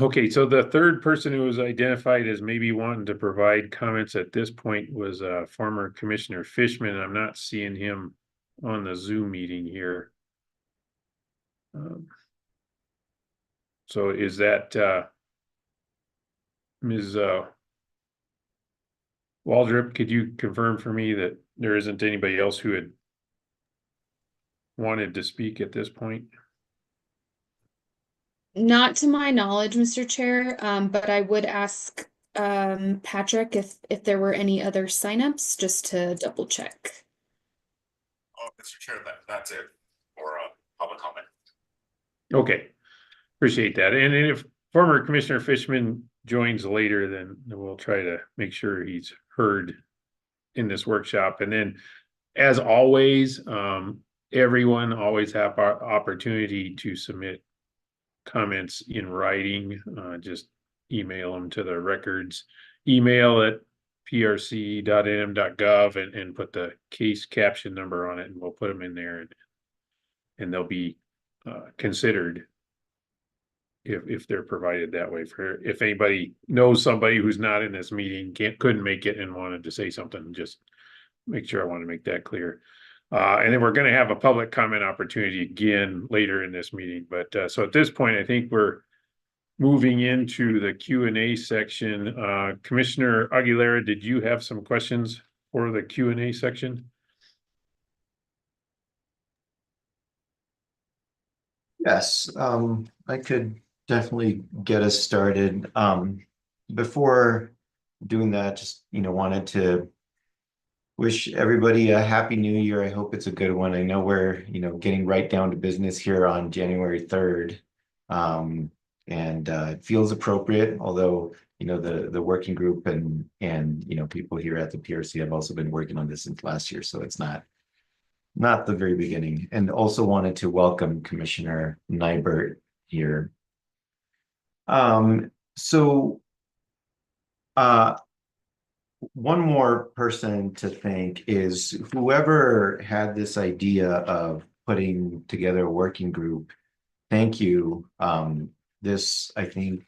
Okay, so the third person who was identified as maybe wanting to provide comments at this point was former Commissioner Fishman. I'm not seeing him on the Zoom meeting here. So is that Ms. Waldrop, could you confirm for me that there isn't anybody else who had wanted to speak at this point? Not to my knowledge, Mr. Chair, but I would ask Patrick if there were any other signups, just to double check. Oh, Mr. Chair, that's it for public comment. Okay, appreciate that. And if former Commissioner Fishman joins later, then we'll try to make sure he's heard in this workshop. And then, as always, everyone always have our opportunity to submit comments in writing. Just email them to the records email at prc.nm.gov and put the case caption number on it, and we'll put them in there, and they'll be considered. if they're provided that way for, if anybody knows somebody who's not in this meeting, couldn't make it and wanted to say something, just make sure I want to make that clear. And then we're going to have a public comment opportunity again later in this meeting. But so at this point, I think we're moving into the Q&A section. Commissioner Aguilera, did you have some questions for the Q&A section? Yes, I could definitely get us started. Before doing that, just, wanted to wish everybody a happy new year. I hope it's a good one. I know we're, getting right down to business here on January 3rd. And it feels appropriate, although, the working group and people here at the PRC have also been working on this since last year, so it's not the very beginning. And also wanted to welcome Commissioner Nybert here. So one more person to thank is whoever had this idea of putting together a working group. Thank you. This, I think,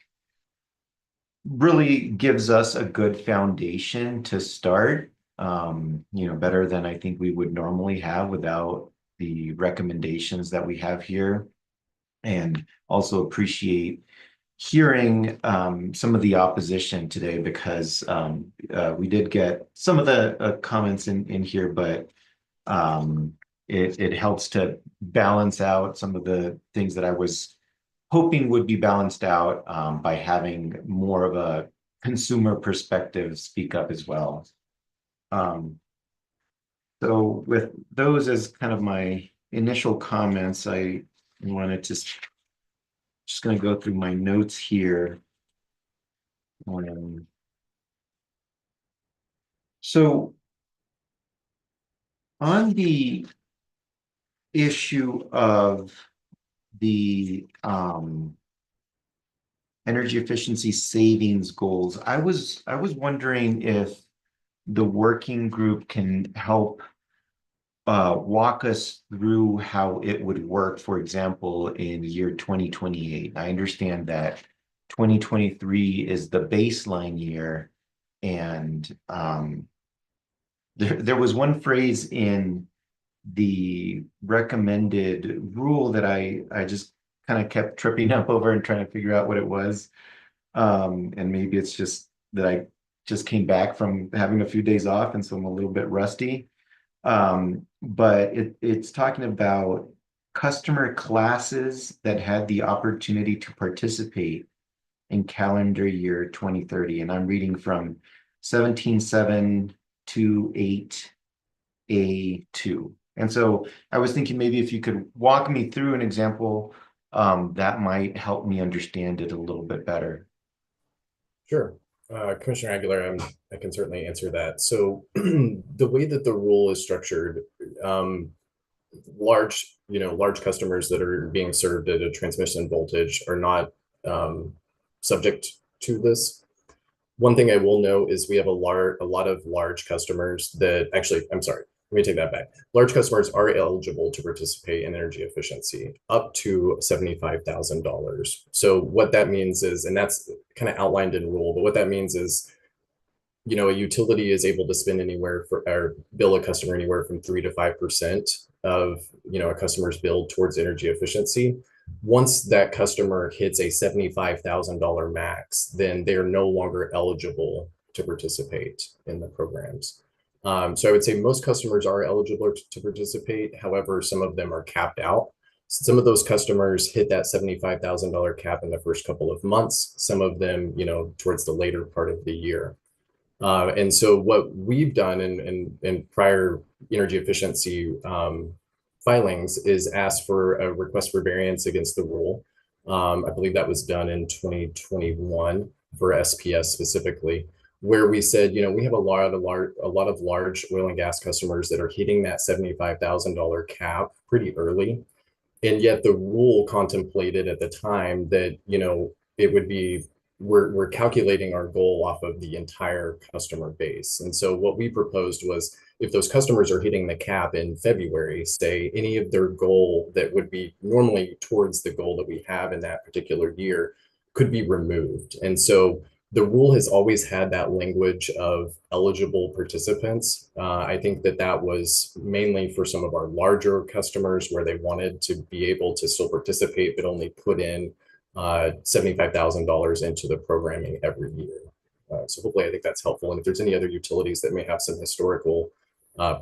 really gives us a good foundation to start, better than I think we would normally have without the recommendations that we have here. And also appreciate hearing some of the opposition today, because we did get some of the comments in here, but it helps to balance out some of the things that I was hoping would be balanced out by having more of a consumer perspective speak up as well. So with those as kind of my initial comments, I wanted to just going to go through my notes here. So on the issue of the energy efficiency savings goals, I was wondering if the working group can help walk us through how it would work, for example, in year 2028. I understand that 2023 is the baseline year, and there was one phrase in the recommended rule that I just kind of kept tripping up over and trying to figure out what it was. And maybe it's just that I just came back from having a few days off, and so I'm a little bit rusty. But it's talking about customer classes that had the opportunity to participate in calendar year 2030. And I'm reading from 17.728A2. And so I was thinking maybe if you could walk me through an example, that might help me understand it a little bit better. Sure. Commissioner Aguilar, I can certainly answer that. So the way that the rule is structured, large customers that are being served at a transmission voltage are not subject to this. One thing I will note is we have a lot of large customers that actually, I'm sorry, let me take that back. Large customers are eligible to participate in energy efficiency up to $75,000. So what that means is, and that's kind of outlined in rule, but what that means is, a utility is able to spend anywhere or bill a customer anywhere from 3 to 5% of, a customer's bill towards energy efficiency. Once that customer hits a $75,000 max, then they're no longer eligible to participate in the programs. So I would say most customers are eligible to participate. However, some of them are capped out. Some of those customers hit that $75,000 cap in the first couple of months. Some of them, towards the later part of the year. And so what we've done in prior energy efficiency filings is ask for a request for variance against the rule. I believe that was done in 2021 for SPS specifically, where we said, we have a lot of large oil and gas customers that are hitting that $75,000 cap pretty early. And yet the rule contemplated at the time that, it would be, we're calculating our goal off of the entire customer base. And so what we proposed was, if those customers are hitting the cap in February, say any of their goal that would be normally towards the goal that we have in that particular year could be removed. And so the rule has always had that language of eligible participants. I think that was mainly for some of our larger customers where they wanted to be able to still participate, but only put in $75,000 into the programming every year. So hopefully I think that's helpful. And if there's any other utilities that may have some historical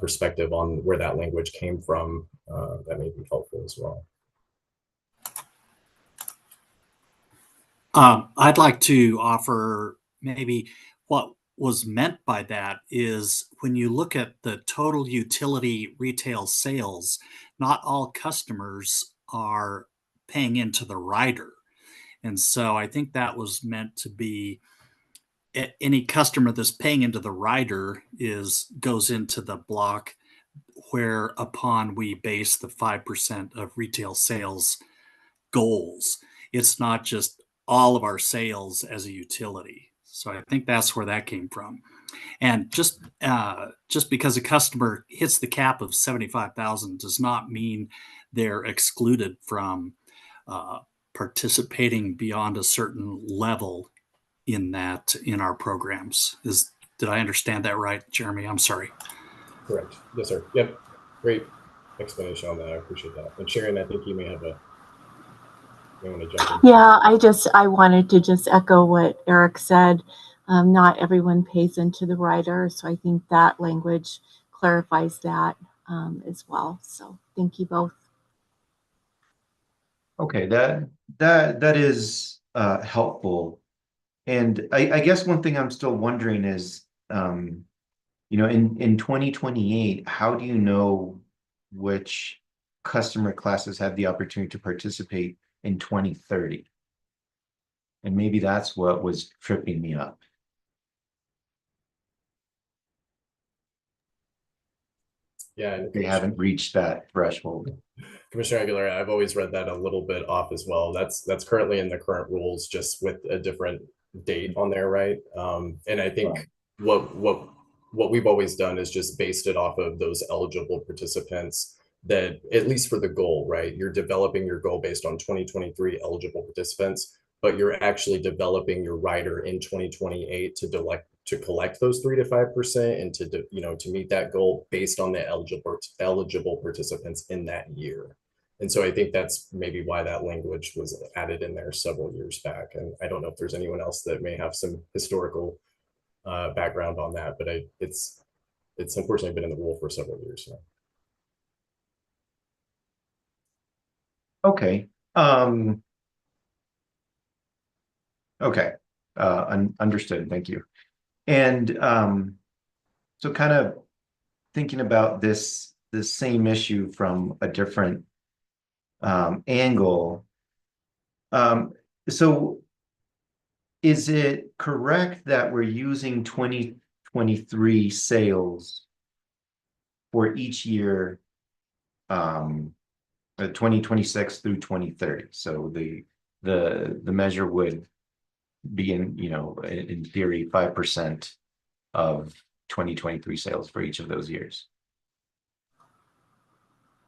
perspective on where that language came from, that may be helpful as well. I'd like to offer maybe what was meant by that is when you look at the total utility retail sales, not all customers are paying into the rider. And so I think that was meant to be any customer that's paying into the rider goes into the block whereupon we base the 5% of retail sales goals. It's not just all of our sales as a utility. So I think that's where that came from. And just because a customer hits the cap of 75,000 does not mean they're excluded from participating beyond a certain level in our programs. Did I understand that right, Jeremy? I'm sorry. Correct. Yes, sir. Yep. Great explanation on that. I appreciate that. And Sharon, I think you may have want to jump in. Yeah, I wanted to just echo what Eric said. Not everyone pays into the rider, so I think that language clarifies that as well. So thank you both. Okay, that is helpful. And I guess one thing I'm still wondering is, in 2028, how do you know which customer classes have the opportunity to participate in 2030? And maybe that's what was tripping me up. Yeah, They haven't reached that threshold. Commissioner Aguilar, I've always read that a little bit off as well. That's currently in the current rules, just with a different date on there, right? And I think what we've always done is just based it off of those eligible participants that, at least for the goal, right? You're developing your goal based on 2023 eligible participants, but you're actually developing your rider in 2028 to collect those 3 to 5% and to meet that goal based on the eligible participants in that year. And so I think that's maybe why that language was added in there several years back. And I don't know if there's anyone else that may have some historical background on that, but it's unfortunately been in the rule for several years now. Okay. Okay. Understood. Thank you. And so kind of thinking about this same issue from a different angle. So is it correct that we're using 2023 sales for each year, 2026 through 2030? So the measure would be in theory 5% of 2023 sales for each of those years.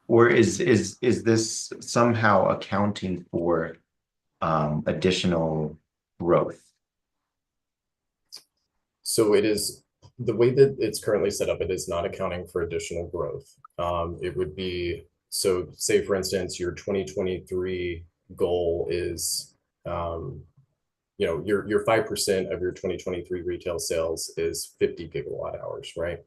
Or is this somehow accounting for additional growth? So it is, the way that it's currently set up, it is not accounting for additional growth. It would be, so say for instance, your 2023 goal is, your 5% of your 2023 retail sales is 50 gigawatt hours, right?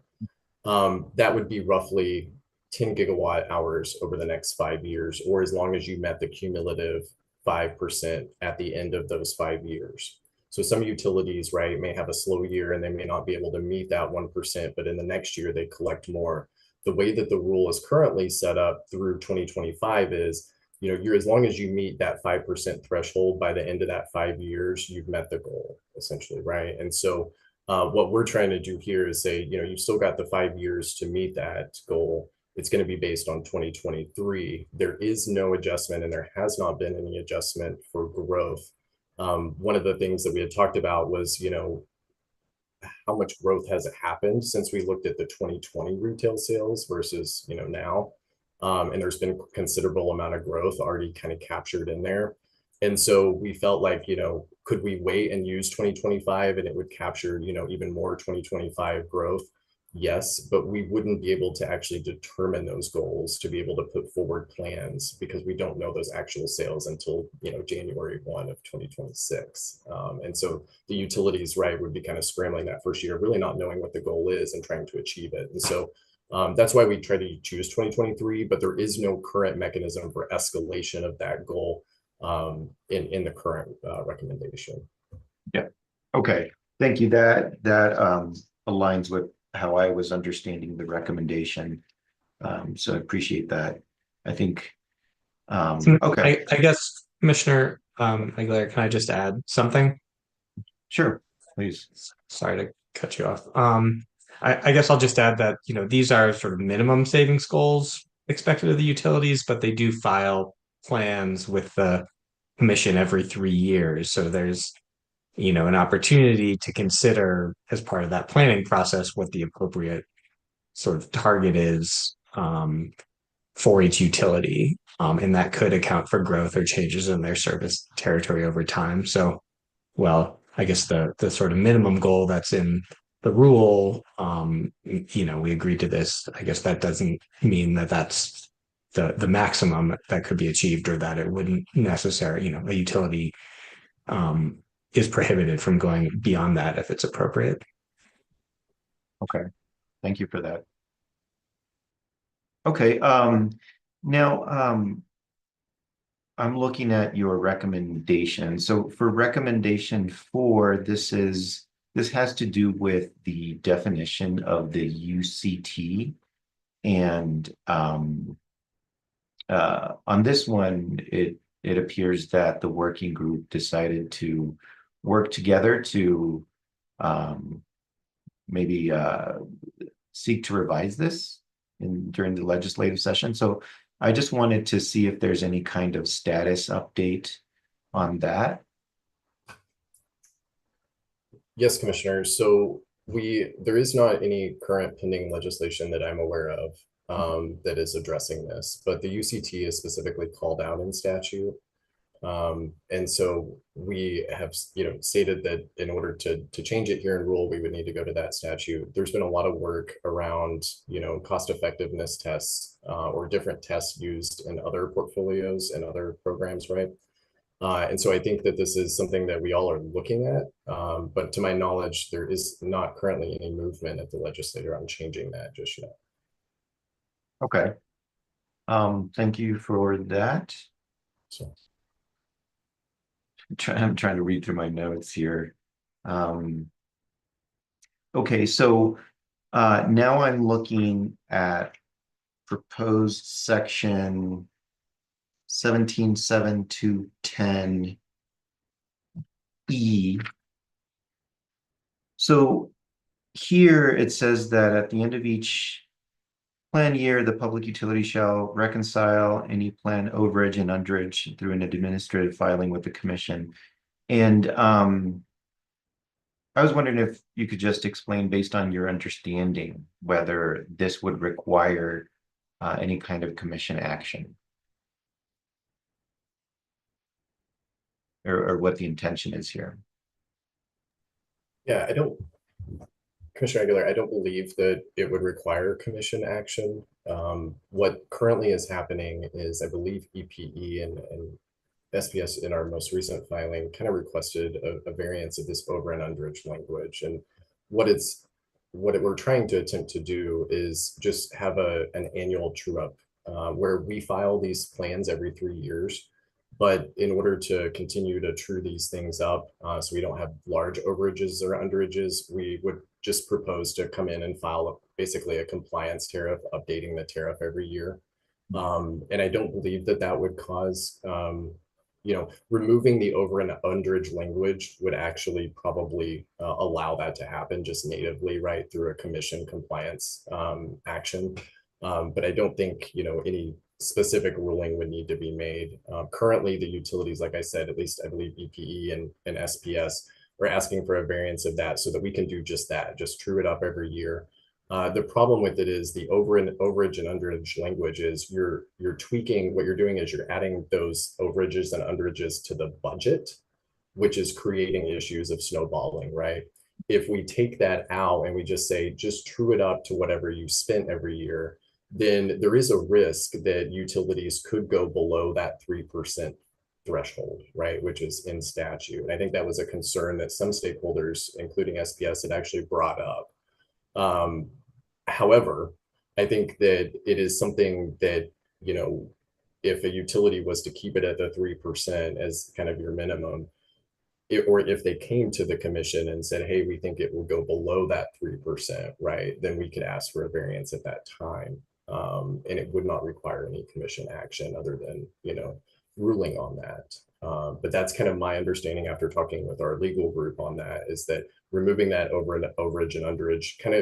That would be roughly 10 gigawatt hours over the next 5 years, or as long as you met the cumulative 5% at the end of those 5 years. So some utilities, right, may have a slow year and they may not be able to meet that 1%, but in the next year they collect more. The way that the rule is currently set up through 2025 is, you're, as long as you meet that 5% threshold by the end of that 5 years, you've met the goal, essentially, right? And so what we're trying to do here is say, you've still got the 5 years to meet that goal. It's going to be based on 2023. There is no adjustment, and there has not been any adjustment for growth. One of the things that we had talked about was, how much growth has happened since we looked at the 2020 retail sales versus, now. And there's been considerable amount of growth already kind of captured in there. And so we felt like, could we wait and use 2025 and it would capture, even more 2025 growth? Yes, but we wouldn't be able to actually determine those goals to be able to put forward plans because we don't know those actual sales until, January 1 of 2026. And so the utilities, right, would be kind of scrambling that first year, really not knowing what the goal is and trying to achieve it. And so that's why we try to choose 2023, but there is no current mechanism for escalation of that goal in the current recommendation. Yeah. Okay. Thank you. That aligns with how I was understanding the recommendation. So I appreciate that. I think. Okay. I guess, Commissioner Aguilar, can I just add something? Sure. Please. Sorry to cut you off. I guess I'll just add that, these are sort of minimum savings goals expected of the utilities, but they do file plans with the commission every 3 years. So there's, an opportunity to consider as part of that planning process what the appropriate sort of target is for each utility. And that could account for growth or changes in their service territory over time. So, well, I guess the sort of minimum goal that's in the rule, we agreed to this. I guess that doesn't mean that that's the maximum that could be achieved, or that it wouldn't necessarily, a utility is prohibited from going beyond that if it's appropriate. Okay. Thank you for that. Okay. Now, I'm looking at your recommendation. So for recommendation 4, this has to do with the definition of the UCT. And on this one, it appears that the working group decided to work together to maybe seek to revise this during the legislative session. So I just wanted to see if there's any kind of status update on that. Yes, Commissioner. So there is not any current pending legislation that I'm aware of that is addressing this, but the UCT is specifically called out in statute. And so we have, stated that in order to change it here in rule, we would need to go to that statute. There's been a lot of work around, cost effectiveness tests or different tests used in other portfolios and other programs, right? And so I think that this is something that we all are looking at, but to my knowledge, there is not currently any movement at the legislature on changing that just yet. Okay. Thank you for that. So. I'm trying to read through my notes here. Okay, so now I'm looking at proposed section 17.7.2.10E. So here it says that at the end of each plan year, the public utility shall reconcile any plan overage and underage through an administrative filing with the commission. And I was wondering if you could just explain, based on your understanding, whether this would require any kind of commission action, or what the intention is here. Yeah, Commissioner Aguilar, I don't believe that it would require commission action. What currently is happening is, I believe EPE and SPS in our most recent filing kind of requested a variance of this over and underage language. And what we're trying to attempt to do is just have an annual true up where we file these plans every 3 years. But in order to continue to true these things up, so we don't have large overages or underages, we would just propose to come in and file basically a compliance tariff, updating the tariff every year. And I don't believe that would cause, removing the over and underage language would actually probably allow that to happen just natively, right, through a commission compliance action. But I don't think, any specific ruling would need to be made. Currently, the utilities, like I said, at least I believe EPE and SPS or asking for a variance of that so that we can do just that, just true it up every year. The problem with it is the overage and underage language is you're tweaking. What you're doing is you're adding those overages and underages to the budget, which is creating issues of snowballing, right? If we take that out and we just say, just true it up to whatever you spent every year, then there is a risk that utilities could go below that 3% threshold, right? Which is in statute. And I think that was a concern that some stakeholders, including SPS, had actually brought up. However, I think that it is something that, you know, if a utility was to keep it at the 3% as kind of your minimum, or if they came to the commission and said, hey, we think it will go below that 3%, right? Then we could ask for a variance at that time. And it would not require any commission action other than, you know, ruling on that. But that's kind of my understanding after talking with our legal group on that, is that removing that overage and underage kind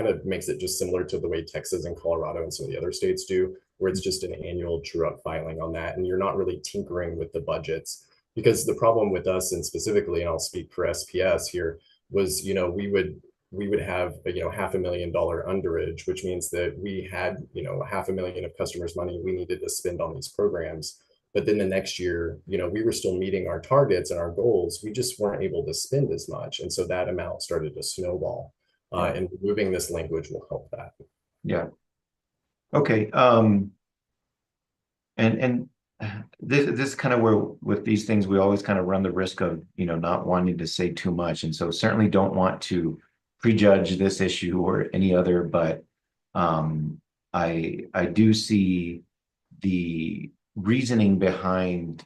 of makes it just similar to the way Texas and Colorado and some of the other states do, where it's just an annual true up filing on that. And you're not really tinkering with the budgets. Because the problem with us, and specifically, and I'll speak for SPS here, was, you know, we would have a, you know, $500,000 underage, which means that we had, you know, $500,000 of customers' money we needed to spend on these programs. But then the next year, you know, we were still meeting our targets and our goals. We just weren't able to spend as much. And so that amount started to snowball. And removing this language will help that. Yeah. Okay. And this kind of where with these things, we always kind of run the risk of, you know, not wanting to say too much. And so certainly don't want to prejudge this issue or any other, but I do see the reasoning behind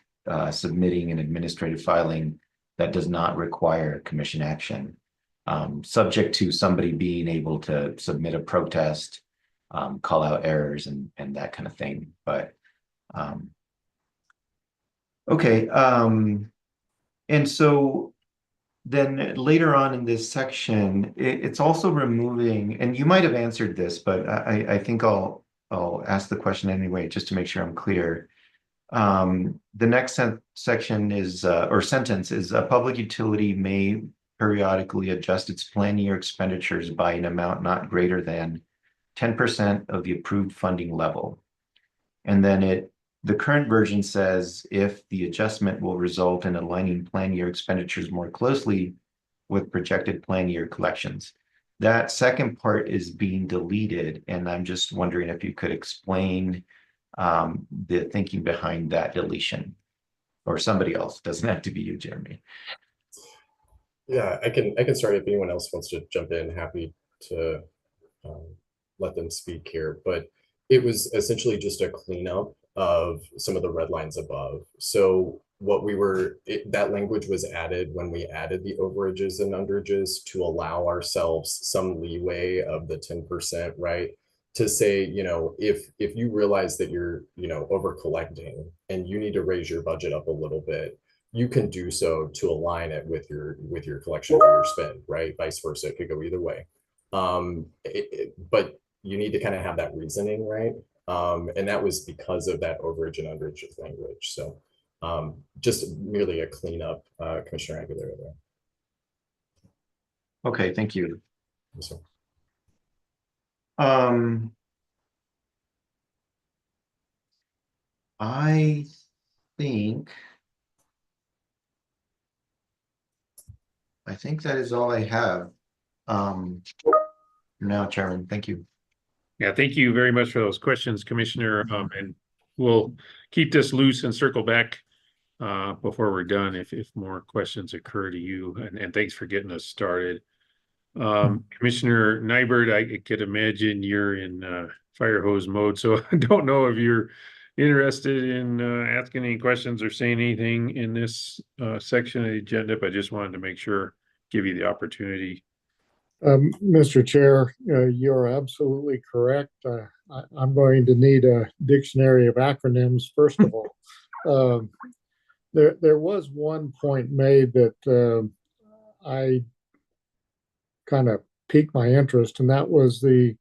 submitting an administrative filing that does not require commission action, subject to somebody being able to submit a protest, call out errors and that kind of thing. But okay, and so then later on in this section, it's also removing, and you might have answered this, but I think I'll ask the question anyway, just to make sure I'm clear. The next section is, or sentence is, a public utility may periodically adjust its plan year expenditures by an amount not greater than 10% of the approved funding level. And then the current version says if the adjustment will result in aligning plan year expenditures more closely with projected plan year collections. That second part is being deleted, and I'm just wondering if you could explain the thinking behind that deletion, or somebody else. Doesn't have to be you, Jeremy. Yeah, I can start. If anyone else wants to jump in, happy to let them speak here. But it was essentially just a cleanup of some of the red lines above. So what that language was added when we added the overages and underages to allow ourselves some leeway of the 10%, right? To say, you know, if you realize that you're, you know, over collecting and you need to raise your budget up a little bit, you can do so to align it with your collection or your spend, right? Vice versa, it could go either way. But you need to kind of have that reasoning, right? And that was because of that overage and underage language. So just merely a cleanup, Commissioner Aguilera there. Okay, thank you. Yes, sir. I think that is all I have. Now, Chairman, thank you. Yeah, thank you very much for those questions, Commissioner. And we'll keep this loose and circle back before we're done if more questions occur to you. And thanks for getting us started. Commissioner Nybert, I could imagine you're in fire hose mode, so I don't know if you're interested in asking any questions or saying anything in this section of the agenda, but I just wanted to make sure, give you the opportunity. Mr. Chair, you're absolutely correct. I'm going to need a dictionary of acronyms, first of all. There was one point made that I kind of piqued my interest, and that was the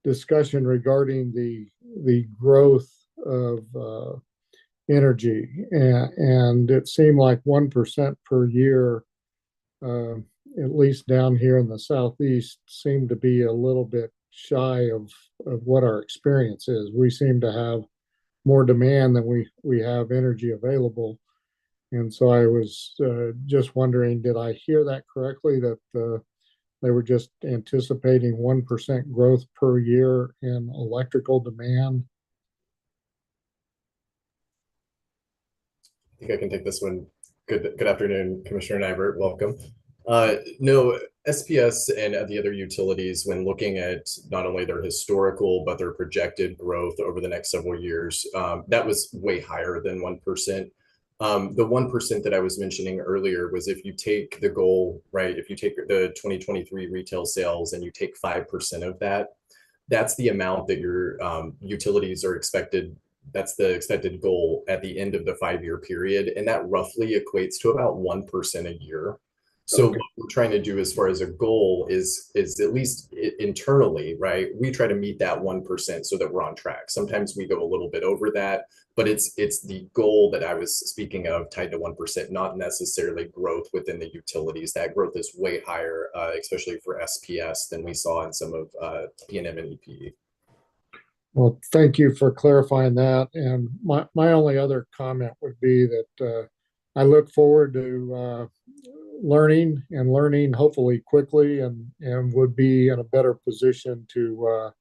discussion regarding the growth of energy. And it seemed like 1% per year at least down here in the southeast, seem to be a little bit shy of what our experience is. We seem to have more demand than we have energy available. And so I was just wondering, did I hear that correctly, that they were just anticipating 1% growth per year in electrical demand? I think I can take this one. Good afternoon, Commissioner Nybert. Welcome. No, SPS and the other utilities, when looking at not only their historical but their projected growth over the next several years, that was way higher than 1%. The 1% that I was mentioning earlier was if you take the goal, right? If you take the 2023 retail sales and you take 5% of that, that's the amount that your utilities are expected. That's the expected goal at the end of the 5-year period. And that roughly equates to about 1% a year. So what we're trying to do as far as a goal is at least internally, right? We try to meet that 1% so that we're on track. Sometimes we go a little bit over that, but it's the goal that I was speaking of tied to 1%, not necessarily growth within the utilities. That growth is way higher, especially for SPS, than we saw in some of PNM and EPE. Well, thank you for clarifying that. And my only other comment would be that I look forward to learning hopefully quickly, and would be in a better position to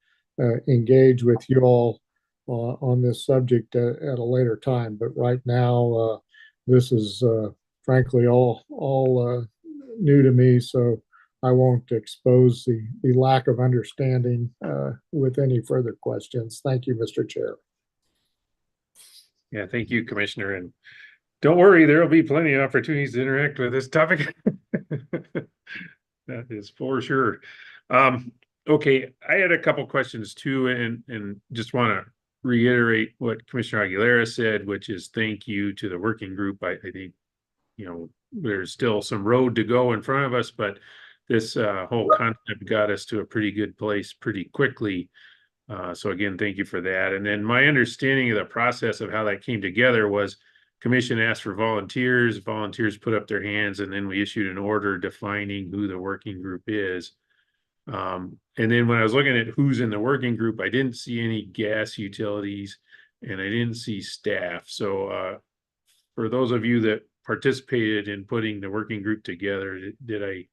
engage with you all on this subject at a later time. But right now, this is frankly all new to me, so I won't expose the lack of understanding with any further questions. Thank you, Mr. Chair. Yeah, thank you, Commissioner. And don't worry, there'll be plenty of opportunities to interact with this topic. That is for sure. Okay, I had a couple questions too, and just want to reiterate what Commissioner Aguilera said, which is thank you to the working group. I think, there's still some road to go in front of us, but this whole concept got us to a pretty good place pretty quickly. So again, thank you for that. And then my understanding of the process of how that came together was Commission asked for volunteers put up their hands, and then we issued an order defining who the working group is. And then when I was looking at who's in the working group, I didn't see any gas utilities and I didn't see staff. So for those of you that participated in putting the working group together, did I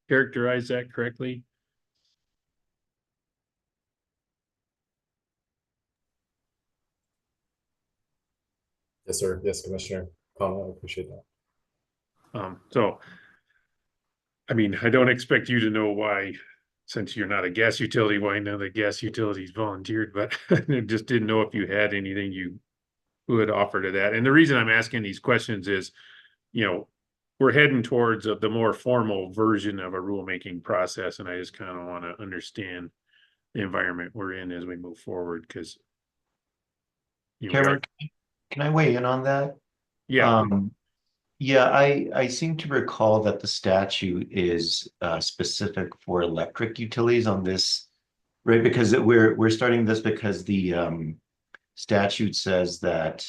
characterize that correctly? Yes, sir. Yes, Commissioner Connell, I appreciate that. So, I mean, I don't expect you to know why, since you're not a gas utility, why none of the gas utilities volunteered, but I just didn't know if you had anything you would offer to that. And the reason I'm asking these questions is, we're heading towards the more formal version of a rulemaking process, and I just kind of want to understand the environment we're in as we move forward, because Cameron, can I weigh in on that? Yeah. Yeah, I seem to recall that the statute is specific for electric utilities on this, right? Because we're starting this because the statute says that,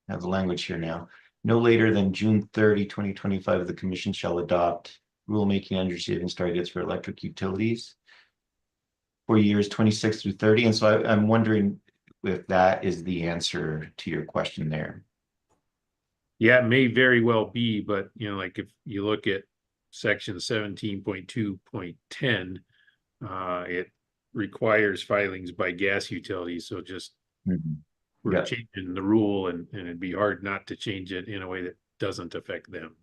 I have the language here now, no later than June 30, 2025, the commission shall adopt rulemaking energy savings targets for electric utilities for years 26 through 30. And so I'm wondering if that is the answer to your question there. Yeah, it may very well be, but like if you look at section 17.2.10, it requires filings by gas utilities. So just we're changing the rule, and it'd be hard not to change it in a way that doesn't affect them.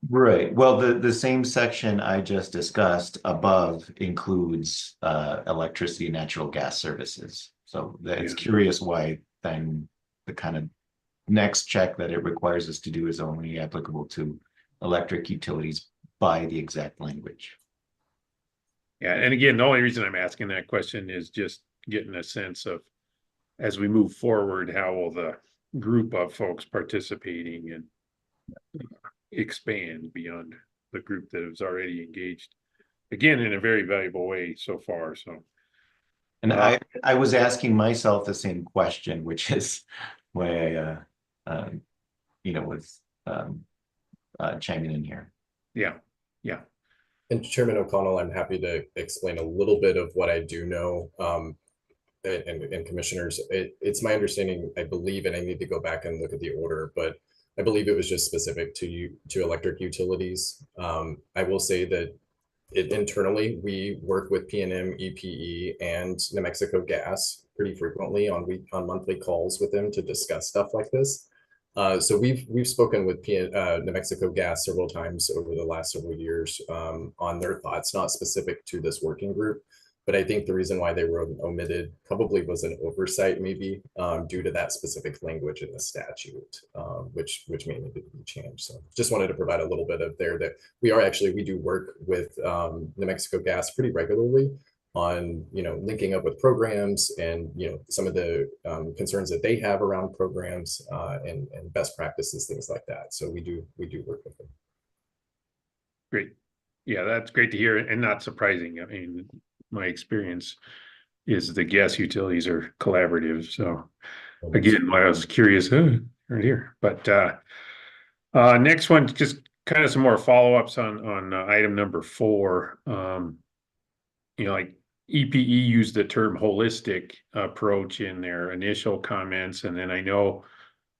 Right. Well, the same section I just discussed above includes electricity and natural gas services. So it's curious why then the kind of next check that it requires us to do is only applicable to electric utilities by the exact language. Yeah, and again, the only reason I'm asking that question is just getting a sense of, as we move forward, how will the group of folks participating and expand beyond the group that is already engaged, again, in a very valuable way so far. So, and I was asking myself the same question, which is why I was chiming in here. Yeah. Yeah. And Chairman O'Connell, I'm happy to explain a little bit of what I do know. And commissioners, it's my understanding, I believe, and I need to go back and look at the order, but I believe it was just specific to electric utilities. I will say that internally, we work with PNM, EPE, and New Mexico Gas pretty frequently on monthly calls with them to discuss stuff like this. So we've spoken with New Mexico Gas several times over the last several years on their thoughts, not specific to this working group, but I think the reason why they were omitted probably was an oversight, maybe due to that specific language in the statute, which may need to be changed. So just wanted to provide a little bit of there that we do work with New Mexico Gas pretty regularly on linking up with programs and some of the concerns that they have around programs and best practices, things like that. So we do work with them. Great. Yeah, that's great to hear and not surprising. I mean, my experience is the gas utilities are collaborative. So again, I was curious right here, but next one, just kind of some more follow-ups on item number 4. Like EPE used the term holistic approach in their initial comments. And then I know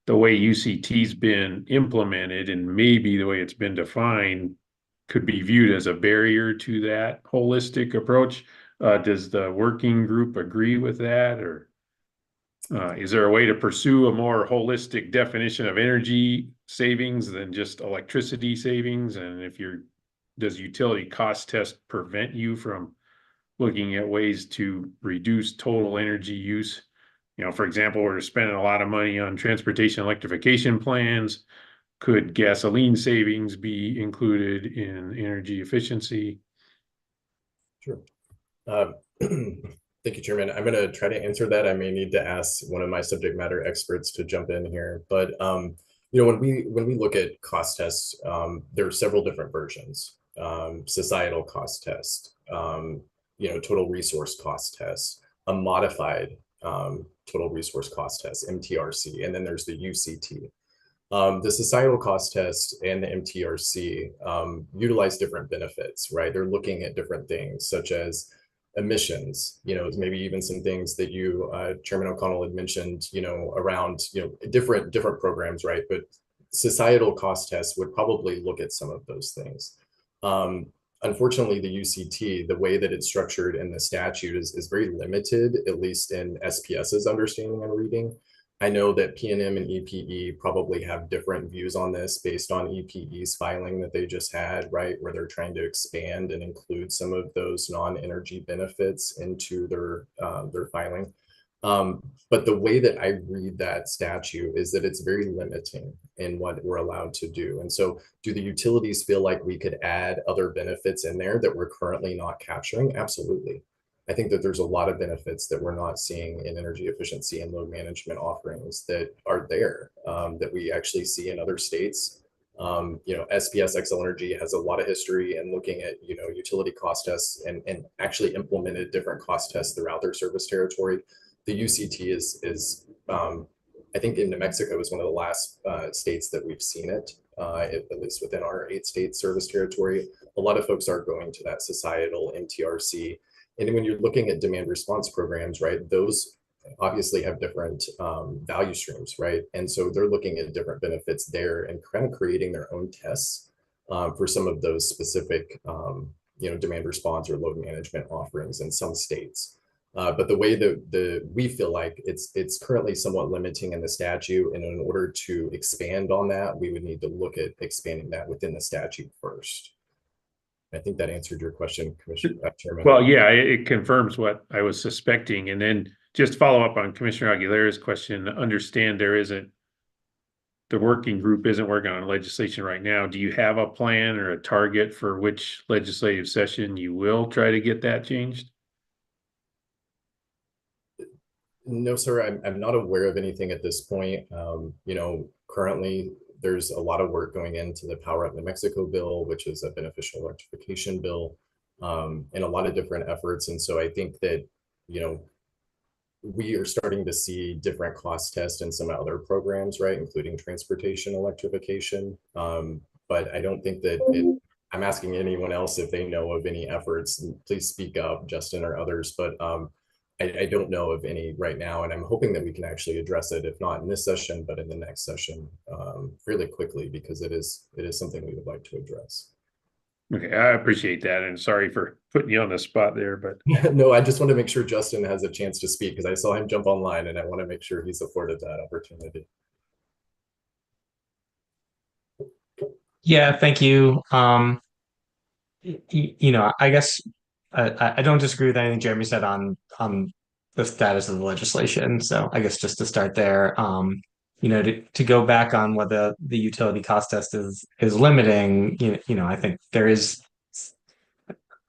the way UCT's been implemented and maybe the way it's been defined could be viewed as a barrier to that holistic approach. Does the working group agree with that, or is there a way to pursue a more holistic definition of energy savings than just electricity savings? And does utility cost test prevent you from looking at ways to reduce total energy use? For example, we're spending a lot of money on transportation electrification plans. Could gasoline savings be included in energy efficiency? Sure. Thank you, Chairman. I'm going to try to answer that. I may need to ask one of my subject matter experts to jump in here. But when we look at cost tests, there are several different versions. Societal cost test, total resource cost test, a modified total resource cost test, MTRC, and then there's the UCT. The societal cost test and the MTRC utilize different benefits, right? They're looking at different things such as emissions, maybe even some things that you, Chairman O'Connell had mentioned, around, different programs, right? But societal cost tests would probably look at some of those things. Unfortunately, the UCT, the way that it's structured in the statute is very limited, at least in SPS's understanding and reading. I know that PNM and EPE probably have different views on this based on EPE's filing that they just had, right, where they're trying to expand and include some of those non-energy benefits into their filing. But the way that I read that statute is that it's very limiting in what we're allowed to do. And so do the utilities feel like we could add other benefits in there that we're currently not capturing? Absolutely. I think that there's a lot of benefits that we're not seeing in energy efficiency and load management offerings that are there, that we actually see in other states. SPS Xcel Energy has a lot of history in looking at, utility cost tests and actually implemented different cost tests throughout their service territory. The UCT is I think in New Mexico is one of the last states that we've seen it, at least within our 8-state service territory. A lot of folks are going to that societal MTRC. And when you're looking at demand response programs, right, those obviously have different value streams, right? And so they're looking at different benefits there and kind of creating their own tests for some of those specific, demand response or load management offerings in some states. But the way that we feel like it's currently somewhat limiting in the statute, and in order to expand on that, we would need to look at expanding that within the statute first. I think that answered your question, Commissioner Chairman. Well, yeah, it confirms what I was suspecting. And then just follow up on Commissioner Aguilera's question, understand the working group isn't working on legislation right now. Do you have a plan or a target for which legislative session you will try to get that changed? No, sir, I'm not aware of anything at this point. Currently there's a lot of work going into the Power Up New Mexico bill, which is a beneficial electrification bill, and a lot of different efforts. And so I think that, we are starting to see different cost tests in some other programs, right, including transportation electrification. But I don't think that I'm asking anyone else if they know of any efforts, and please speak up, Justin or others, but I don't know of any right now, and I'm hoping that we can actually address it, if not in this session, but in the next session, really quickly, because it is something we would like to address. Okay, I appreciate that, and sorry for putting you on the spot there, but No, I just want to make sure Justin has a chance to speak, because I saw him jump online, and I want to make sure he's afforded that opportunity. Yeah, thank you. I guess I don't disagree with anything Jeremy said on the status of the legislation. So I guess just to start there, to go back on whether the utility cost test is limiting, I think there is,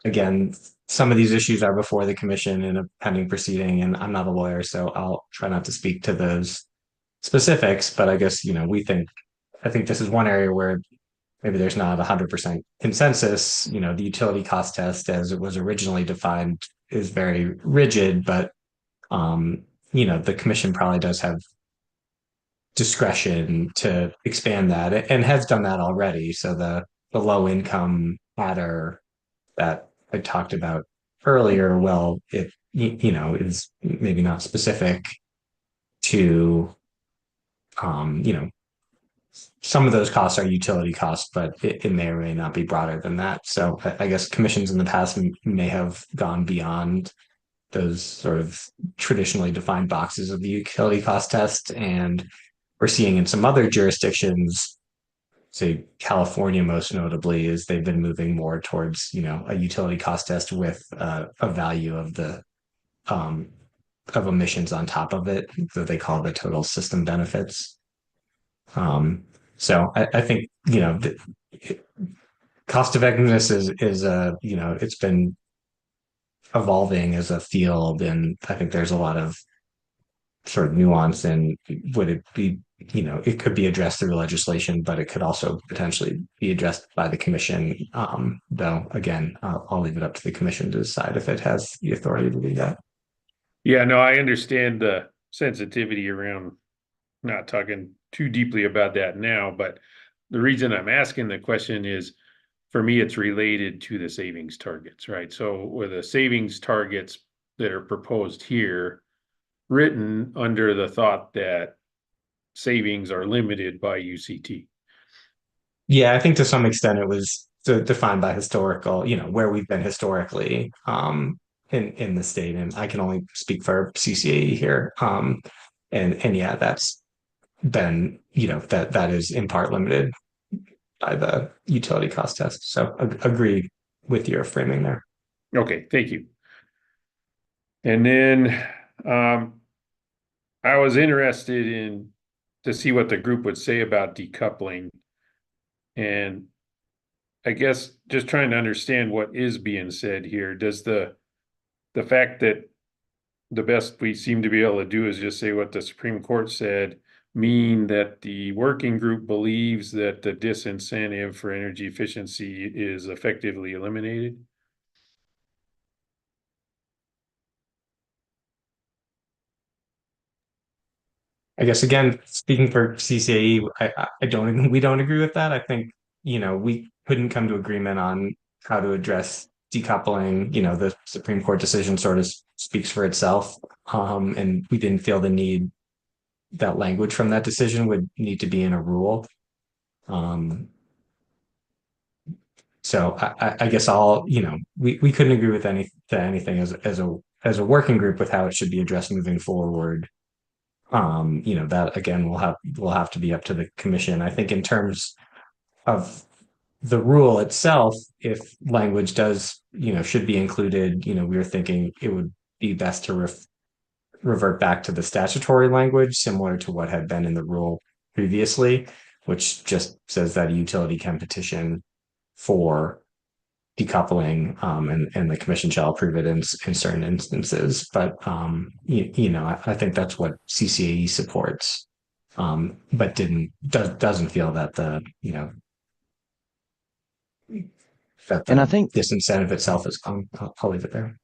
again, some of these issues are before the commission in a pending proceeding, and I'm not a lawyer, so I'll try not to speak to those specifics. But I guess, I think this is one area where maybe there's not 100% consensus. The utility cost test as it was originally defined is very rigid, but the commission probably does have discretion to expand that and has done that already. So the low income adder that I talked about earlier, well, it is maybe not specific to some of those costs are utility costs, but it may or may not be broader than that. So I guess commissions in the past may have gone beyond those sort of traditionally defined boxes of the utility cost test. And we're seeing in some other jurisdictions, say California most notably, is they've been moving more towards, a utility cost test with a value of the of emissions on top of it that they call the total system benefits. So I think, cost effectiveness is it's been evolving as a field, and I think there's a lot of sort of nuance in would it be, it could be addressed through legislation, but it could also potentially be addressed by the commission. Though again, I'll leave it up to the commission to decide if it has the authority to do that. yeah, no, I understand the sensitivity around not talking too deeply about that now, but the reason I'm asking the question is, for me, it's related to the savings targets, right? So with the savings targets that are proposed here, written under the thought that savings are limited by UCT. Yeah, I think to some extent it was defined by historical, where we've been historically in the state, and I can only speak for CCAE here. And yeah, that's been, that is in part limited by the utility cost test. So agree with your framing there. Okay, thank you. And then I was interested in to see what the group would say about decoupling. And I guess just trying to understand what is being said here. Does the fact that the best we seem to be able to do is just say what the Supreme Court said mean that the working group believes that the disincentive for energy efficiency is effectively eliminated? I guess again, speaking for CCAE, we don't agree with that. I think, we couldn't come to agreement on how to address decoupling. The Supreme Court decision sort of speaks for itself. And we didn't feel the need that language from that decision would need to be in a rule. So I guess we couldn't agree with anything as a working group with how it should be addressed moving forward. That again will have to be up to the commission. I think in terms of the rule itself, if language does, should be included, we were thinking it would be best to revert back to the statutory language, similar to what had been in the rule previously, which just says that a utility can petition for decoupling, and the commission shall approve it in certain instances. But I think that's what CCAE supports, but doesn't feel that And I think disincentive itself is gone. I'll leave it there.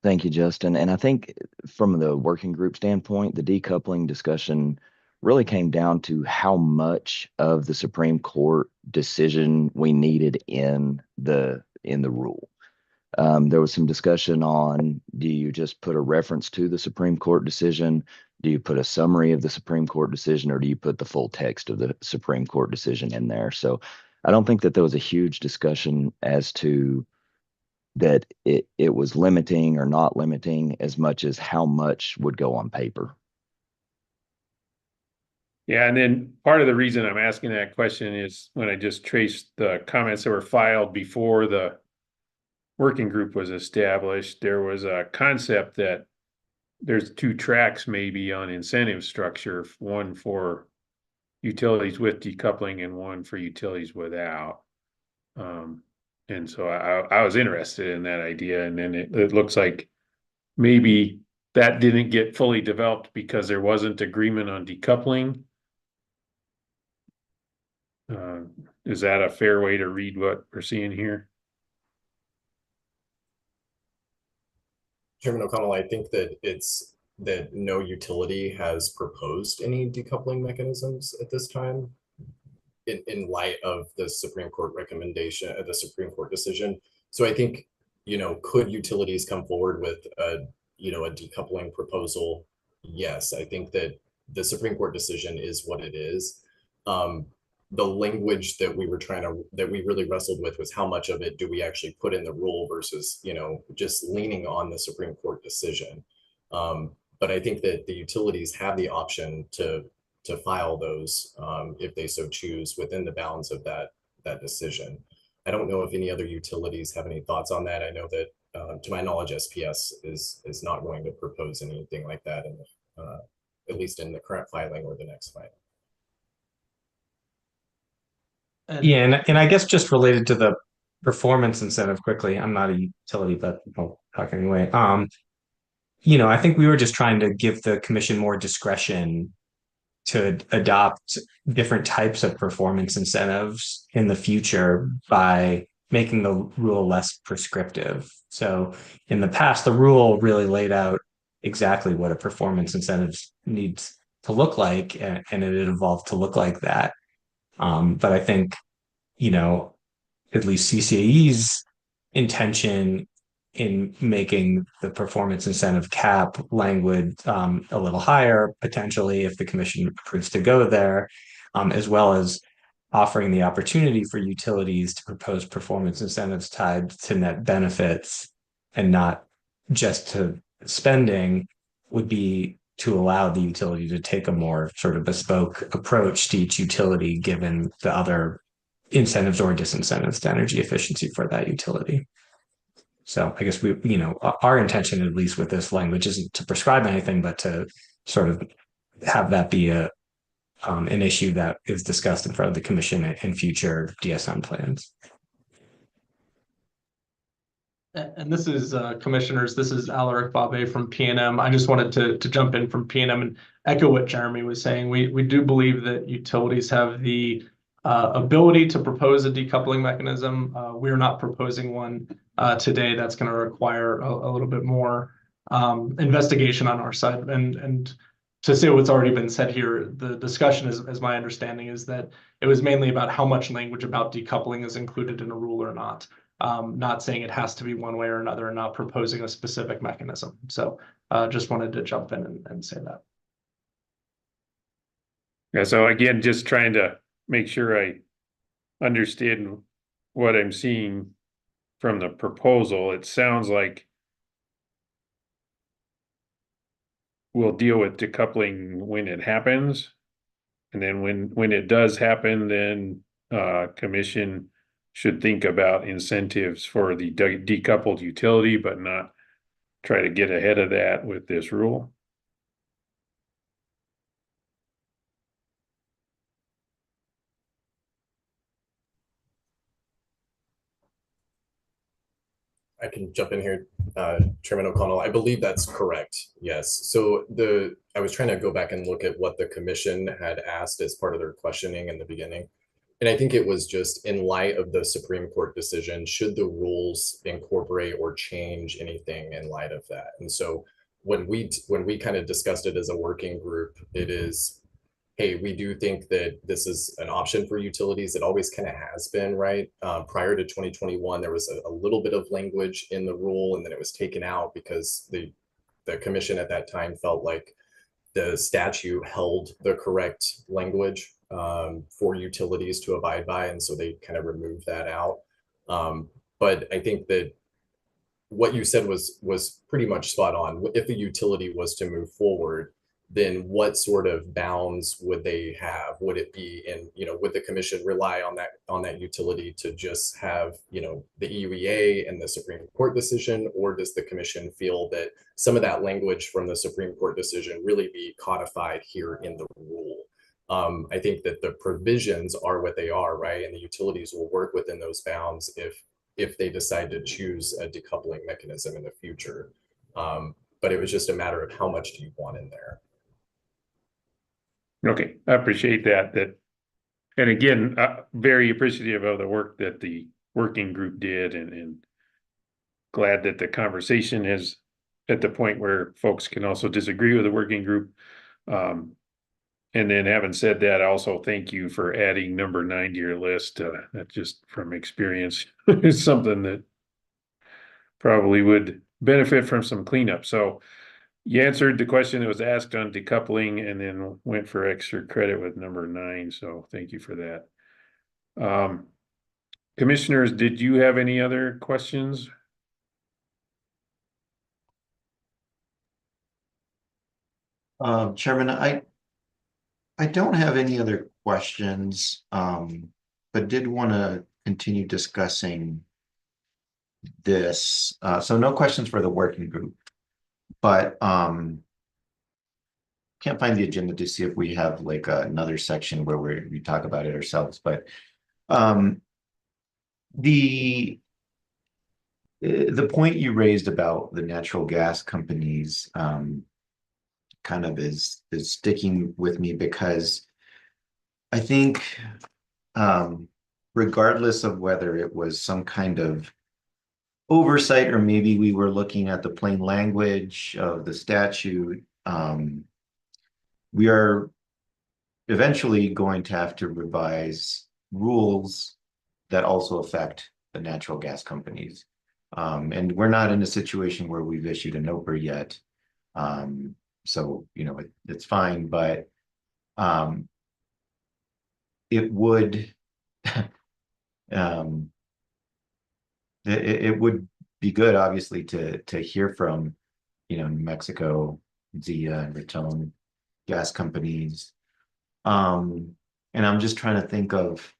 Thank you, Justin. And I think from the working group standpoint, the decoupling discussion really came down to how much of the Supreme Court decision we needed in the rule. There was some discussion on, do you just put a reference to the Supreme Court decision? Do you put a summary of the Supreme Court decision, or do you put the full text of the Supreme Court decision in there? So I don't think that there was a huge discussion as to that it was limiting or not limiting as much as how much would go on paper. Yeah, and then part of the reason I'm asking that question is when I just traced the comments that were filed before the working group was established, there was a concept that there's two tracks maybe on incentive structure, one for utilities with decoupling and one for utilities without. And so I was interested in that idea, and then it looks like maybe that didn't get fully developed because there wasn't agreement on decoupling. Is that a fair way to read what we're seeing here? Chairman O'Connell, I think that it's that no utility has proposed any decoupling mechanisms at this time in light of the Supreme Court recommendation, the Supreme Court decision. So I think, could utilities come forward with a decoupling proposal? Yes, I think that the Supreme Court decision is what it is. The language that we really wrestled with was how much of it do we actually put in the rule versus, just leaning on the Supreme Court decision. But I think that the utilities have the option to file those if they so choose within the bounds of that decision. I don't know if any other utilities have any thoughts on that. I know that to my knowledge, SPS is not going to propose anything like that in at least in the current filing or the next filing. Yeah, and I guess just related to the performance incentive quickly, I'm not a utility, but I'll talk anyway. I think we were just trying to give the commission more discretion to adopt different types of performance incentives in the future by making the rule less prescriptive. So in the past, the rule really laid out exactly what a performance incentive needs to look like, and it evolved to look like that. But I think, at least CCAE's intention in making the performance incentive cap language a little higher, potentially if the commission approves to go there, as well as offering the opportunity for utilities to propose performance incentives tied to net benefits and not just to spending, would be to allow the utility to take a more sort of bespoke approach to each utility, given the other incentives or disincentives to energy efficiency for that utility. So I guess our intention, at least with this language, isn't to prescribe anything, but to sort of have that be an issue that is discussed in front of the commission in future DSM plans. And this is commissioners, this is Alaric Babe from PNM. I just wanted to jump in from PNM and echo what Jeremy was saying. We do believe that utilities have the ability to propose a decoupling mechanism. We're not proposing one today. That's going to require a little bit more investigation on our side. And to say what's already been said here, the discussion is, as my understanding is that it was mainly about how much language about decoupling is included in a rule or not. Not saying it has to be one way or another, and not proposing a specific mechanism. So just wanted to jump in and say that. Yeah, so again, just trying to make sure I understand what I'm seeing from the proposal. It sounds like we'll deal with decoupling when it happens. And then when it does happen, then commission should think about incentives for the decoupled utility, but not try to get ahead of that with this rule. I can jump in here, Chairman O'Connell. I believe that's correct. Yes. So I was trying to go back and look at what the commission had asked as part of their questioning in the beginning. And I think it was just in light of the Supreme Court decision, should the rules incorporate or change anything in light of that? And so when we kind of discussed it as a working group, it is, hey, we do think that this is an option for utilities. It always kind of has been, right? Prior to 2021, there was a little bit of language in the rule, and then it was taken out because the commission at that time felt like the statute held the correct language for utilities to abide by, and so they kind of removed that out. But I think that what you said was pretty much spot on. If the utility was to move forward, then what sort of bounds would they have? Would it be in, would the commission rely on that utility to just have, the EUEA and the Supreme Court decision, or does the commission feel that some of that language from the Supreme Court decision really be codified here in the rule? I think that the provisions are what they are, right? And the utilities will work within those bounds if they decide to choose a decoupling mechanism in the future. But it was just a matter of how much do you want in there. Okay, I appreciate that. And again, very appreciative of the work that the working group did, and glad that the conversation is at the point where folks can also disagree with the working group. And then having said that, I also thank you for adding number 9 to your list. That just from experience is something that probably would benefit from some cleanup. So you answered the question that was asked on decoupling, and then went for extra credit with number 9. So thank you for that. Commissioners, did you have any other questions? Chairman, I don't have any other questions, but did want to continue discussing this. So no questions for the working group, but can't find the agenda to see if we have like another section where we talk about it ourselves. But the point you raised about the natural gas companies kind of is sticking with me, because I think regardless of whether it was some kind of oversight or maybe we were looking at the plain language of the statute, we are eventually going to have to revise rules that also affect the natural gas companies. And we're not in a situation where we've issued an NOPR yet. So, it's fine, but it would it would be good, obviously, to hear from, New Mexico, Zia and Raton gas companies. And I'm just trying to think of,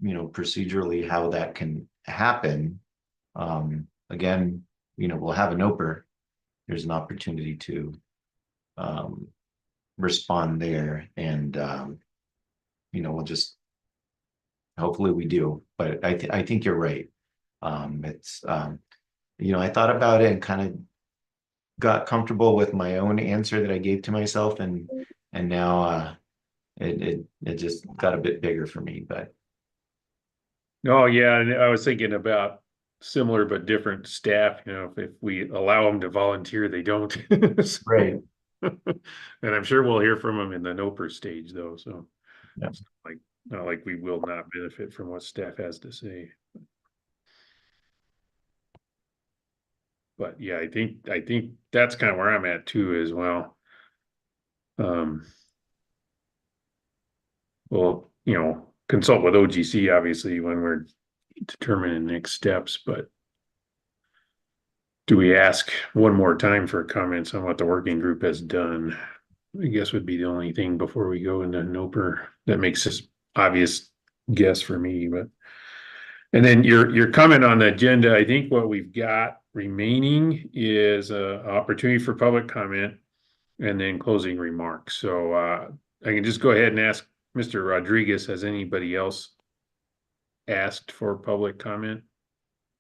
procedurally how that can happen. Again, we'll have an NOPR. There's an opportunity to respond there, and we'll just hopefully we do. But I think you're right. It's I thought about it and kind of got comfortable with my own answer that I gave to myself, and now it just got a bit bigger for me. But oh yeah, and I was thinking about similar but different staff. If we allow them to volunteer, they don't. So, right. And I'm sure we'll hear from them in the NOPR stage, though. So Yeah. it's not like we will not benefit from what staff has to say. But yeah, I think that's kind of where I'm at too as well. We'll, consult with OGC obviously when we're determining next steps, but do we ask one more time for comments on what the working group has done? I guess would be the only thing before we go into NOPR. That makes this obvious guess for me, but. And then your comment on the agenda, I think what we've got remaining is an opportunity for public comment and then closing remarks. So I can just go ahead and ask Mr. Rodriguez, has anybody else asked for public comment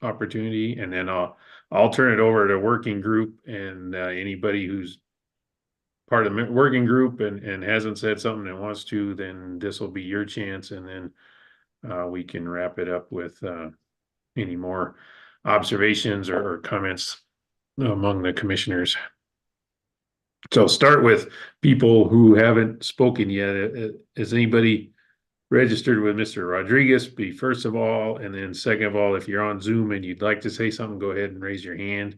opportunity? And then I'll turn it over to working group, and anybody who's part of the working group and hasn't said something and wants to, then this will be your chance. And then we can wrap it up with any more observations or comments among the commissioners. So start with people who haven't spoken yet. Is anybody registered with Mr. Rodriguez? Be first of all, and then second of all, if you're on Zoom and you'd like to say something, go ahead and raise your hand.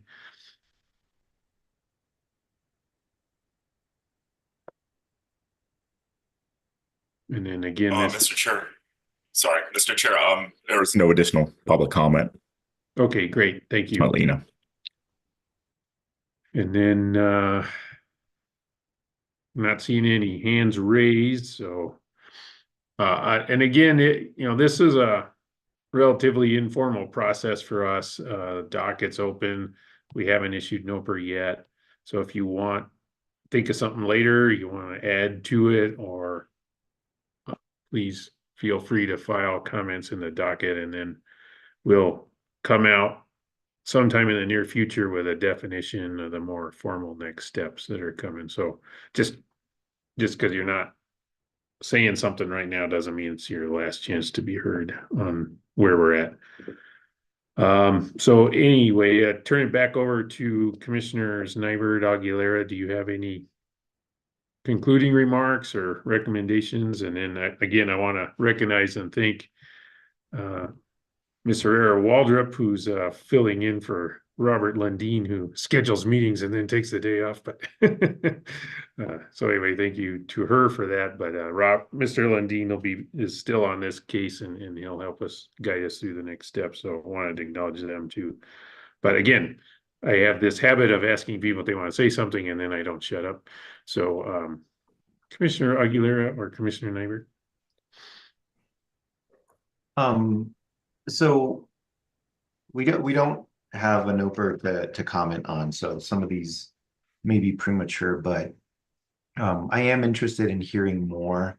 And then again, Mr. Chair, sorry, Mr. Chair, there was no additional public comment. Okay, great. Thank you. I'll let you know. And then I'm not seeing any hands raised, so and again, this is a relatively informal process for us. Docket's open. We haven't issued NOPR yet. So if you think of something later, you want to add to it, or please feel free to file comments in the docket, and then we'll come out sometime in the near future with a definition of the more formal next steps that are coming. So just because you're not saying something right now doesn't mean it's your last chance to be heard on where we're at. So anyway, turn it back over to Commissioners Nybert, Aguilera. Do you have any concluding remarks or recommendations? And then again, I want to recognize and thank Ms. Herrera Waldrop, who's filling in for Robert Lundeen, who schedules meetings and then takes the day off. But so anyway, thank you to her for that. But Mr. Lundeen is still on this case, and he'll help us guide us through the next step. So I wanted to acknowledge them too. But again, I have this habit of asking people if they want to say something, and then I don't shut up. So Commissioner Aguilera or Commissioner Nybert? So we don't have a NOPR to comment on, so some of these may be premature, but I am interested in hearing more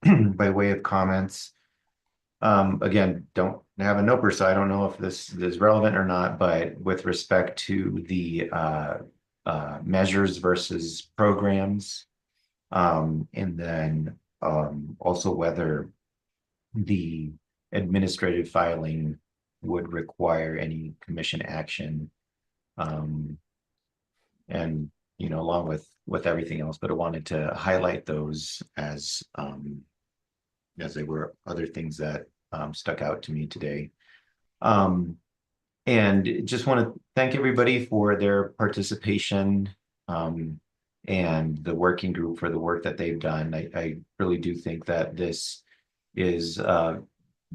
by way of comments. Again, don't have a NOPR, so I don't know if this is relevant or not, but with respect to the measures versus programs, and then also whether the administrative filing would require any commission action, and along with everything else, but I wanted to highlight those as they were other things that stuck out to me today. And just want to thank everybody for their participation, and the working group for the work that they've done. I really do think that this is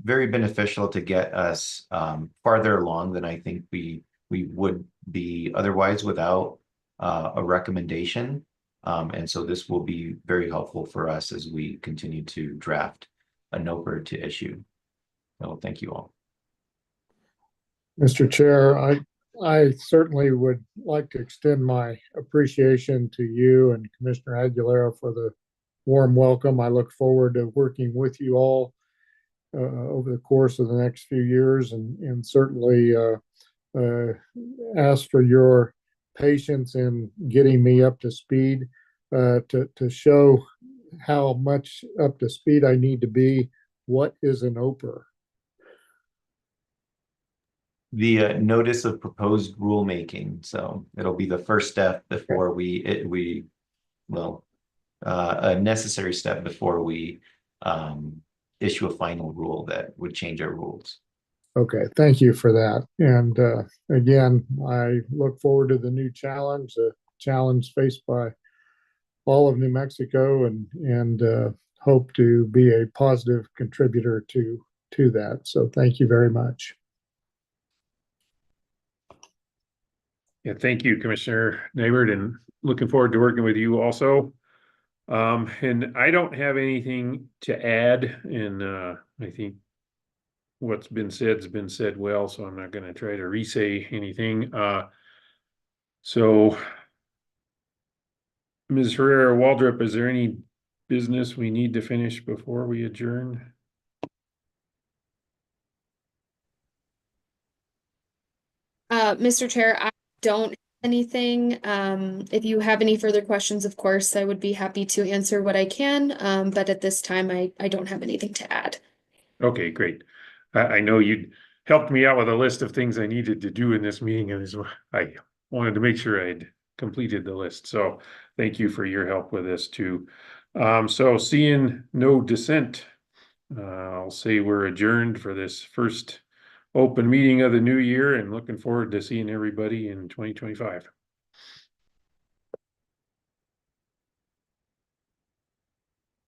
very beneficial to get us farther along than I think we would be otherwise without a recommendation. And so this will be very helpful for us as we continue to draft a NOPR to issue. So thank you all. Mr. Chair, I certainly would like to extend my appreciation to you and Commissioner Aguilera for the warm welcome. I look forward to working with you all over the course of the next few years, and certainly ask for your patience in getting me up to speed, to show how much up to speed I need to be. What is an NOPR? The notice of proposed rulemaking. So it'll be the first step before a necessary step before we issue a final rule that would change our rules. Okay, thank you for that. And again, I look forward to the new challenge, the challenge faced by all of New Mexico, and hope to be a positive contributor to that. So thank you very much. Yeah, thank you, Commissioner Nybert, and looking forward to working with you also. And I don't have anything to add, and I think what's been said has been said well, so I'm not going to try to re-say anything. So, Ms. Herrera Waldrop, is there any business we need to finish before we adjourn? Mr. Chair, I don't have anything. If you have any further questions, of course, I would be happy to answer what I can. But at this time, I don't have anything to add. Okay, great. I know you helped me out with a list of things I needed to do in this meeting, and I wanted to make sure I'd completed the list. So thank you for your help with this too. So seeing no dissent, I'll say we're adjourned for this first open meeting of the new year and looking forward to seeing everybody in 2025.